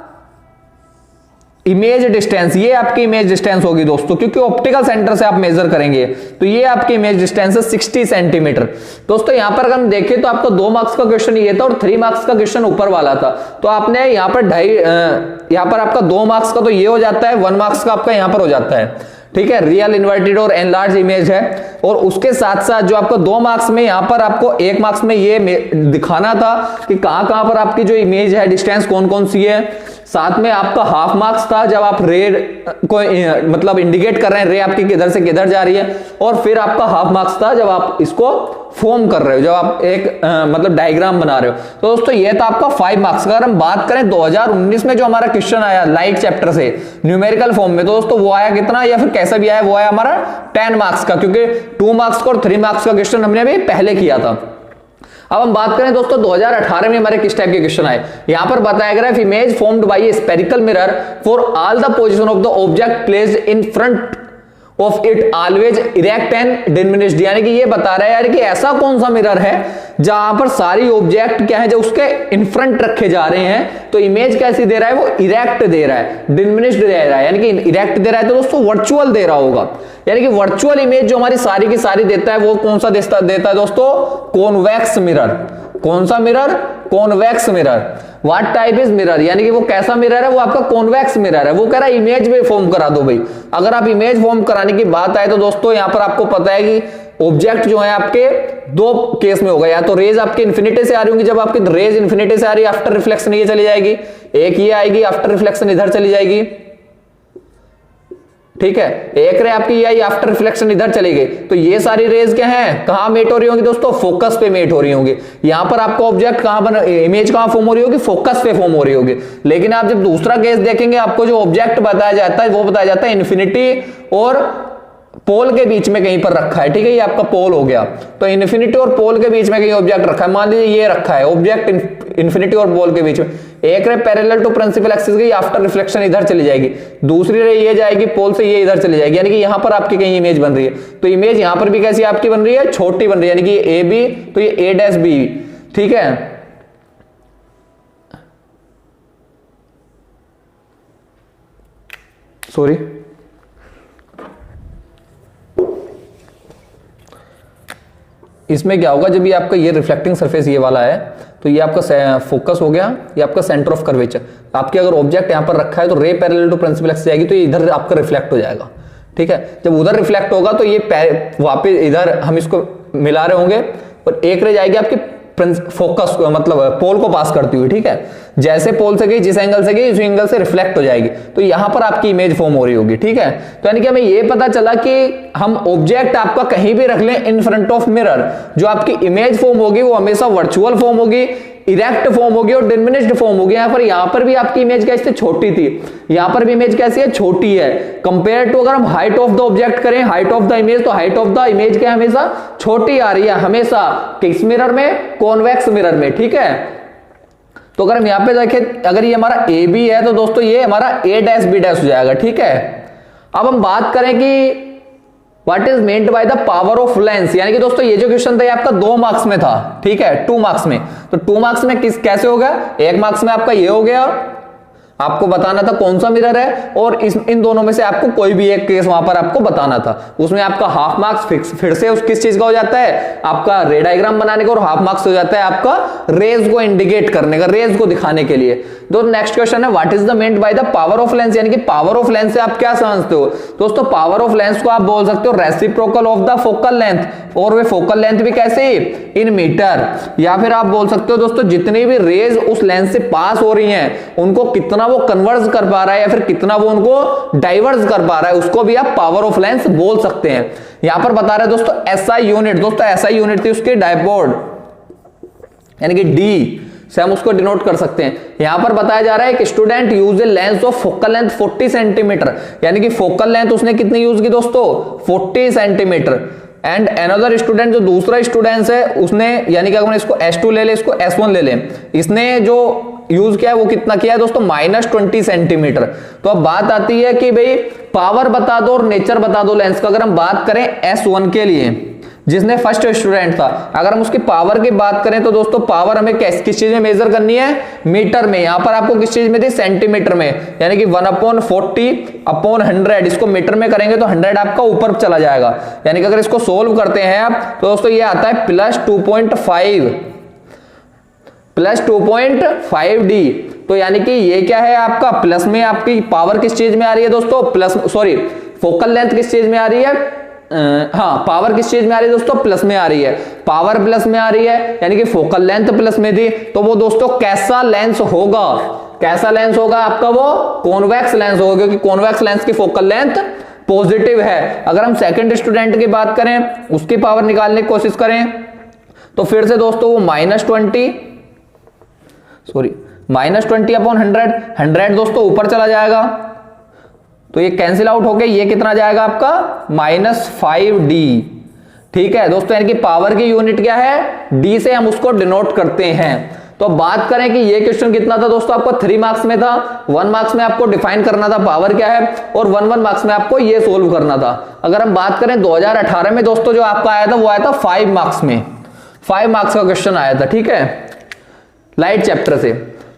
इमेज डिस्टेंस, ये आपकी इमेज डिस्टेंस होगी दोस्तों, क्योंकि ऑप्टिकल सेंटर से आप मेजर करेंगे, तो ये आपकी इमेज डिस्टेंस है 60 सेंटीमीटर। दोस्तों यहां पर अगर हम देखें तो आपका 2 मार्क्स का क्वेश्चन ये था और 3 मार्क्स का क्वेश्चन ऊपर वाला था, तो आपने यहां पर यहां पर आपका 2 मार्क्स का तो ये हो जाता है, 1 मार्क्स का आपका यहां पर हो जाता है, ठीक है। रियल, इन्वर्टेड और एनलार्ज इमेज है, और उसके साथ साथ जो आपको 2 मार्क्स में यहां पर आपको 1 मार्क्स में ये दिखाना था कि कहां कहां पर आपकी जो इमेज है डिस्टेंस कौन कौन सी है। साथ में आपका हाफ मार्क्स था जब आप रे को मतलब इंडिकेट कर रहे हैं, रे आपकी किधर से किधर जा रही है, और फिर आपका हाफ मार्क्स था जब आप इसको फॉर्म कर रहे हो, जब आप एक मतलब डायग्राम बना रहे हो। तो दोस्तों ये था आपका 5 मार्क्स। अगर हम बात करें 2019 में जो हमारा क्वेश्चन आया लाइट चैप्टर से न्यूमेरिकल फॉर्म में, तो दोस्तों वो आया कितना, या फिर कैसा भी आया, वो आया हमारा 10 मार्क्स का, क्योंकि 2 मार्क्स का और 3 मार्क्स का क्वेश्चन हमने अभी पहले किया था। अब हम बात करें दोस्तों 2018 में हमारे किस टाइप के क्वेश्चन आए। यहां पर बताया गया है image formed by A spherical mirror for all the position of the object placed in front of it always erect and diminished, यानी कि ये बता रहा है यार कि ऐसा कौन सा मिरर है जहां पर सारी ऑब्जेक्ट क्या है जो उसके इन फ्रंट रखे जा रहे हैं, तो इमेज कैसी दे रहा है, वो इरेक्ट दे रहा है, डिमिनिश्ड दे रहा है, यानी कि इरेक्ट दे रहा है तो दोस्तों वर्चुअल दे रहा होगा, यानी कि वर्चुअल इमेज जो हमारी सारी की सारी देता है वो कौन सा देता है दोस्तों, कॉन्वेक्स मिरर। कौन सा mirror, convex mirror. What type is mirror, यानी कि वो कैसा मिरर है, वो आपका कॉन्वेक्स मिरर है। वो कह रहा है इमेज में फॉर्म करा दो भाई। अगर आप इमेज फॉर्म कराने की बात आए तो दोस्तों यहां पर आपको पता है कि ऑब्जेक्ट जो है आपके दो केस में होगा, या तो रेज आपके इन्फिनिटी से आ रही होंगी, जब आपकी रेज इन्फिनिटी से आ रही है आफ्टर रिफ्लेक्शन ये चली जाएगी, एक ये आएगी आफ्टर रिफ्लेक्शन इधर चली जाएगी, ठीक है, एक रे आपकी ये आई आफ्टर रिफ्लेक्शन इधर चली गई, तो ये सारी रेज क्या हैं, कहां मेट हो रही होंगी दोस्तों, फोकस पे मेट हो रही होंगी। यहां पर आपको ऑब्जेक्ट कहां बन, इमेज कहां फॉर्म हो रही होगी, फोकस पे फॉर्म हो रही होगी। लेकिन आप जब दूसरा केस देखेंगे आपको जो ऑब्जेक्ट बताया जाता है वो बताया जाता है इन्फिनिटी और पोल के बीच में कहीं पर रखा है, ठीक है, ये आपका पोल हो गया, तो इन्फिनिटी और पोल के बीच में कहीं ऑब्जेक्ट रखा है, मान लीजिए ये रखा है ऑब्जेक्ट इन्फिनिटी और पोल के बीच में, एक ray parallel to principal axis गई आफ्टर रिफ्लेक्शन इधर चली जाएगी, दूसरी रे ये जाएगी पोल से ये इधर चली जाएगी, यानी कि यहां पर आपकी कहीं इमेज बन रही है, तो इमेज यहां पर भी कैसी आपकी बन रही है, छोटी बन रही है, यानी कि ए बी, तो ये ए डैश बी, ठीक है, सॉरी इसमें क्या होगा, जब ये आपका ये रिफ्लेक्टिंग सरफेस ये वाला है तो ये आपका फोकस हो गया, ये आपका सेंटर ऑफ कर्वेचर, आपके अगर ऑब्जेक्ट यहां पर रखा है तो रे पैरेलल टू प्रिंसिपल एक्सिस जाएगी तो ये इधर आपका रिफ्लेक्ट हो जाएगा, ठीक है, जब उधर रिफ्लेक्ट होगा तो ये वापस इधर हम इसको मिला रहे होंगे और एक रे जाएगी आपकी फोकस मतलब पोल को पास करती हुई, ठीक है, जैसे पोल से गई जिस एंगल से गई उस एंगल से रिफ्लेक्ट हो जाएगी, तो यहां पर आपकी इमेज फॉर्म हो रही होगी, ठीक है, तो यानी कि हमें ये पता चला कि हम ऑब्जेक्ट आपका कहीं भी रख लें इन फ्रंट ऑफ मिरर, जो आपकी इमेज फॉर्म होगी वो हमेशा वर्चुअल फॉर्म होगी, इरेक्ट फॉर्म होगी और डिमिनिश्ड फॉर्म होगी। यहां पर भी आपकी इमेज कैसे छोटी थी, यहां पर भी इमेज कैसी है, छोटी है, कंपेयर टू अगर हम हाइट ऑफ द ऑब्जेक्ट करें, हाइट ऑफ द इमेज, तो हाइट ऑफ द इमेज क्या हमेशा छोटी आ रही है, हमेशा किस मिरर में, कॉन्वेक्स मिरर में, ठीक है। तो अगर हम यहां पे देखें, अगर ये हमारा ए बी है तो दोस्तों ये हमारा ए डैश बी डैश हो जाएगा, ठीक है। अब हम बात करें कि what is meant by the power of lens, यानी कि दोस्तों ये जो क्वेश्चन था ये आपका 2 मार्क्स में था, ठीक है, 2 मार्क्स में, तो 2 मार्क्स में कैसे होगा, 1 मार्क्स में आपका ये हो गया, आपको बताना था कौन सा मिरर है, और इन दोनों में से आपको कोई भी एक केस वहां पर आपको बताना था, उसमें आपका हाफ मार्क्स फिक्स फिर से उस किस चीज का हो जाता है, आपका रे डायग्राम बनाने का, और हाफ मार्क्स हो जाता है आपका रेज को इंडिकेट करने का, रेज को दिखाने के लिए। तो नेक्स्ट क्वेश्चन है what is the meant by the power of lens, यानी कि पावर ऑफ लेंस से आप क्या समझते हो दोस्तों, पावर ऑफ लेंस को आप बोल सकते हो reciprocal of the focal length, और वे फोकल लेंथ भी कैसे, इन मीटर, या फिर आप बोल सकते हो दोस्तों जितनी भी रेज उस लेंस से पास हो रही हैं उनको कितना वो कन्वर्ज कर पा रहा है या फिर कितना वो उनको डाइवर्ज कर पा रहा है, उसको भी आप पावर ऑफ लेंस बोल सकते हैं। यहां पर बता रहे हैं दोस्तों एसआई यूनिट, दोस्तों एसआई यूनिट थी उसकी डायपोड, यानी कि डी से हम उसको डिनोट कर सकते हैं। यहां पर बताया जा रहा है कि student use a lens of focal length 40 centimetre, यानी कि फोकल लेंथ उसने कितनी यूज की दोस्तों, 40 सेंटीमीटर, एंड अनदर स्टूडेंट, जो दूसरा स्टूडेंट है उसने, यानी कि अगर इसको S2 ले ले, इसको S1 ले ले, इसने जो यूज किया है वो कितना किया है दोस्तों, -20 सेंटीमीटर। तो अब बात आती है कि भाई पावर बता दो और नेचर बता दो लेंस का। अगर हम बात करें S1 के लिए, जिसने फर्स्ट स्टूडेंट था, अगर हम उसकी पावर की बात करें तो दोस्तों पावर हमें किस चीज में मेजर करनी है, मीटर में। यहां पर आपको किस चीज में थी, सेंटीमीटर में, यानी कि 1/40/100, इसको मीटर में करेंगे तो 100 आपका ऊपर चला जाएगा, यानी कि अगर इसको सोल्व करते हैं आप तो दोस्तों ये आता है +2.5 डी। तो यानी कि ये क्या है आपका, प्लस में आपकी पावर किस चीज में आ रही है दोस्तों, फोकल लेंथ किस चीज में आ रही है, हाँ पावर किस चीज में आ रही है दोस्तों, प्लस में आ रही है, पावर प्लस में आ रही है, यानी कि फोकल लेंथ प्लस में थी, तो वो दोस्तों कैसा लेंस होगा, कैसा लेंस होगा आपका, वो कॉन्वेक्स लेंस होगा, क्योंकि कॉन्वेक्स लेंस की फोकल लेंथ पॉजिटिव है। अगर हम सेकंड स्टूडेंट की बात करें, उसकी पावर निकालने की कोशिश करें तो फिर से दोस्तों वो -20/100 दोस्तों ऊपर चला जाएगा, तो ये कैंसिल आउट हो गया, ये कितना जाएगा आपका -5D, ठीक है दोस्तों, यानी कि पावर की यूनिट क्या है, D से हम उसको डिनोट करते हैं। तो बात करें कि ये क्वेश्चन कितना था दोस्तों, आपको 3 मार्क्स में था, 1 मार्क्स में आपको डिफाइन करना था पावर क्या है, और 1 मार्क्स में आपको ये सोल्व करना था। अगर हम बात करें 2018 में दोस्तों जो आपका आया था वो आया था 5 मार्क्स में, 5 मार्क्स का क्वेश्चन आया था, ठीक है, लाइट चैप्टर से।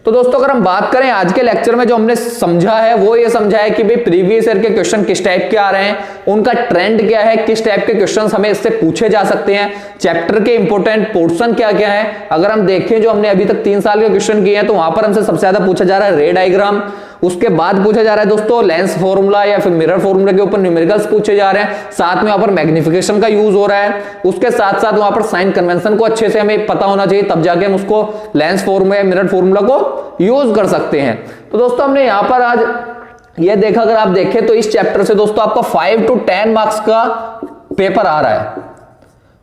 तो दोस्तों अगर हम बात करें आज के लेक्चर में जो हमने समझा है वो ये समझा है कि भाई प्रीवियस ईयर के क्वेश्चन किस टाइप के आ रहे हैं, उनका ट्रेंड क्या है, किस टाइप के क्वेश्चंस हमें इससे पूछे जा सकते हैं, चैप्टर के इंपॉर्टेंट पोर्शन क्या क्या है। अगर हम देखें जो हमने अभी तक 3 साल के क्वेश्चन किए हैं तो वहां पर हमसे सबसे ज्यादा पूछा जा रहा है रे डायग्राम, उसके बाद पूछा जा रहा है दोस्तों लेंस फॉर्मूला या फिर मिरर फॉर्मूला के ऊपर न्यूमेरिकल्स पूछे जा रहे हैं, साथ में वहां पर मैग्निफिकेशन का यूज हो रहा है, उसके साथ साथ वहां पर साइन कन्वेंशन को अच्छे से हमें पता होना चाहिए, तब जाके हम उसको लेंस फॉर्मूला या मिरर फॉर्मूला को यूज कर सकते हैं। तो दोस्तों हमने यहां पर आज ये देखा, अगर आप देखें तो इस चैप्टर से दोस्तों आपका 5 to 10 मार्क्स का पेपर आ रहा है।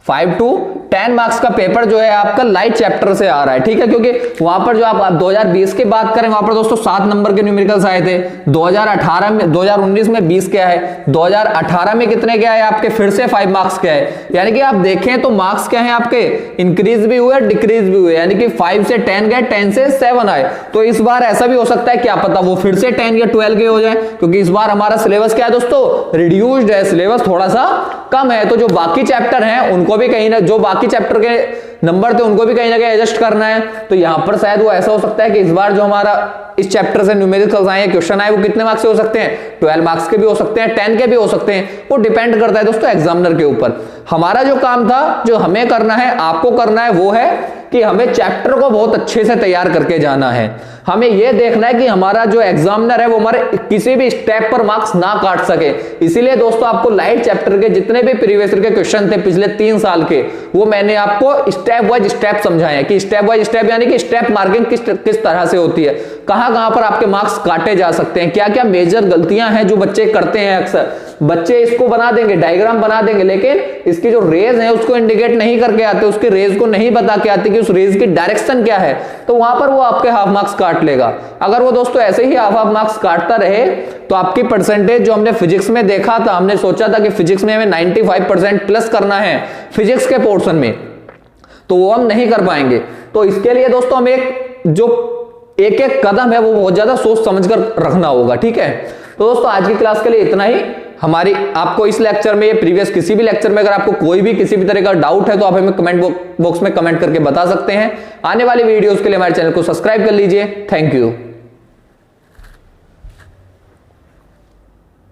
5 to 10 मार्क्स का पेपर जो है आपका लाइट चैप्टर से आ रहा है, ठीक है, क्योंकि वहां पर जो आप 2020 की बात करें वहां पर दोस्तों 7 नंबर के न्यूमेरिकल्स आए थे। 2018 में 2019 में 20 क्या है, 2018 में कितने क्या है आपके, फिर से 5 मार्क्स क्या है, यानी कि आप देखें तो मार्क्स क्या है आपके, इंक्रीज भी हुए डिक्रीज भी हुए, यानी कि 5 से 10 गए, 10 से 7 आए। तो इस बार ऐसा भी हो सकता है, क्या पता वो फिर से 10 या 12 के हो जाए, क्योंकि इस बार हमारा सिलेबस क्या है दोस्तों, रिड्यूस्ड है, सिलेबस थोड़ा सा कम है। तो जो बाकी चैप्टर हैं उनको भी कहीं ना, जो बाकी चैप्टर के नंबर थे उनको भी कहीं ना कहीं एडजस्ट करना है। तो यहां पर शायद वो ऐसा हो सकता है कि इस बार जो हमारा इस चैप्टर से न्यूमेरिकल्स आए हैं, क्वेश्चन आए, वो कितने मार्क्स से हो सकते हैं, 12 मार्क्स के भी हो सकते हैं, 10 के भी हो सकते हैं, वो डिपेंड करता है दोस्तों एग्जामिनर के ऊपर। हमारा जो काम था, जो हमें करना है, आपको करना है, वो है कि हमें चैप्टर को बहुत अच्छे से तैयार करके जाना है। हमें यह देखना है कि हमारा जो एग्जामिनर है वो हमारे किसी भी स्टेप पर मार्क्स ना काट सके। इसीलिए दोस्तों आपको लाइट चैप्टर के जितने भी प्रीवियस ईयर के क्वेश्चन थे पिछले 3 साल के, वो मैंने आपको स्टेप वाइज स्टेप समझाए कि स्टेप वाइज स्टेप यानी कि स्टेप मार्किंग किस तरह से होती है, कहां कहां पर आपके मार्क्स काटे जा सकते हैं, क्या क्या मेजर गलतियां हैं जो बच्चे करते हैं। अक्सर बच्चे इसको बना देंगे, डायग्राम बना देंगे, लेकिन इसकी जो रेज है उसको इंडिकेट नहीं करके आते, उसके रेज को नहीं बता के आते कि उस रेज की डायरेक्शन क्या है, तो वहां पर वो आपके हाफ मार्क्स काट लेगा। अगर वो दोस्तों ऐसे ही हाफ मार्क्स काटता रहे तो आपकी परसेंटेज जो हमने फिजिक्स में देखा था, हमने सोचा था कि फिजिक्स में हमें 95% प्लस करना है फिजिक्स के पोर्शन में, तो वो हम नहीं कर पाएंगे। तो इसके लिए दोस्तों हम एक एक कदम है वो बहुत ज्यादा सोच समझकर रखना होगा, ठीक है। तो दोस्तों आज की क्लास के लिए इतना ही। हमारी आपको इस लेक्चर में, प्रीवियस किसी भी लेक्चर में अगर आपको कोई भी किसी भी तरह का डाउट है तो आप हमें कमेंट बॉक्स में कमेंट करके बता सकते हैं। आने वाली वीडियोस के लिए हमारे चैनल को सब्सक्राइब कर लीजिए। Thank you.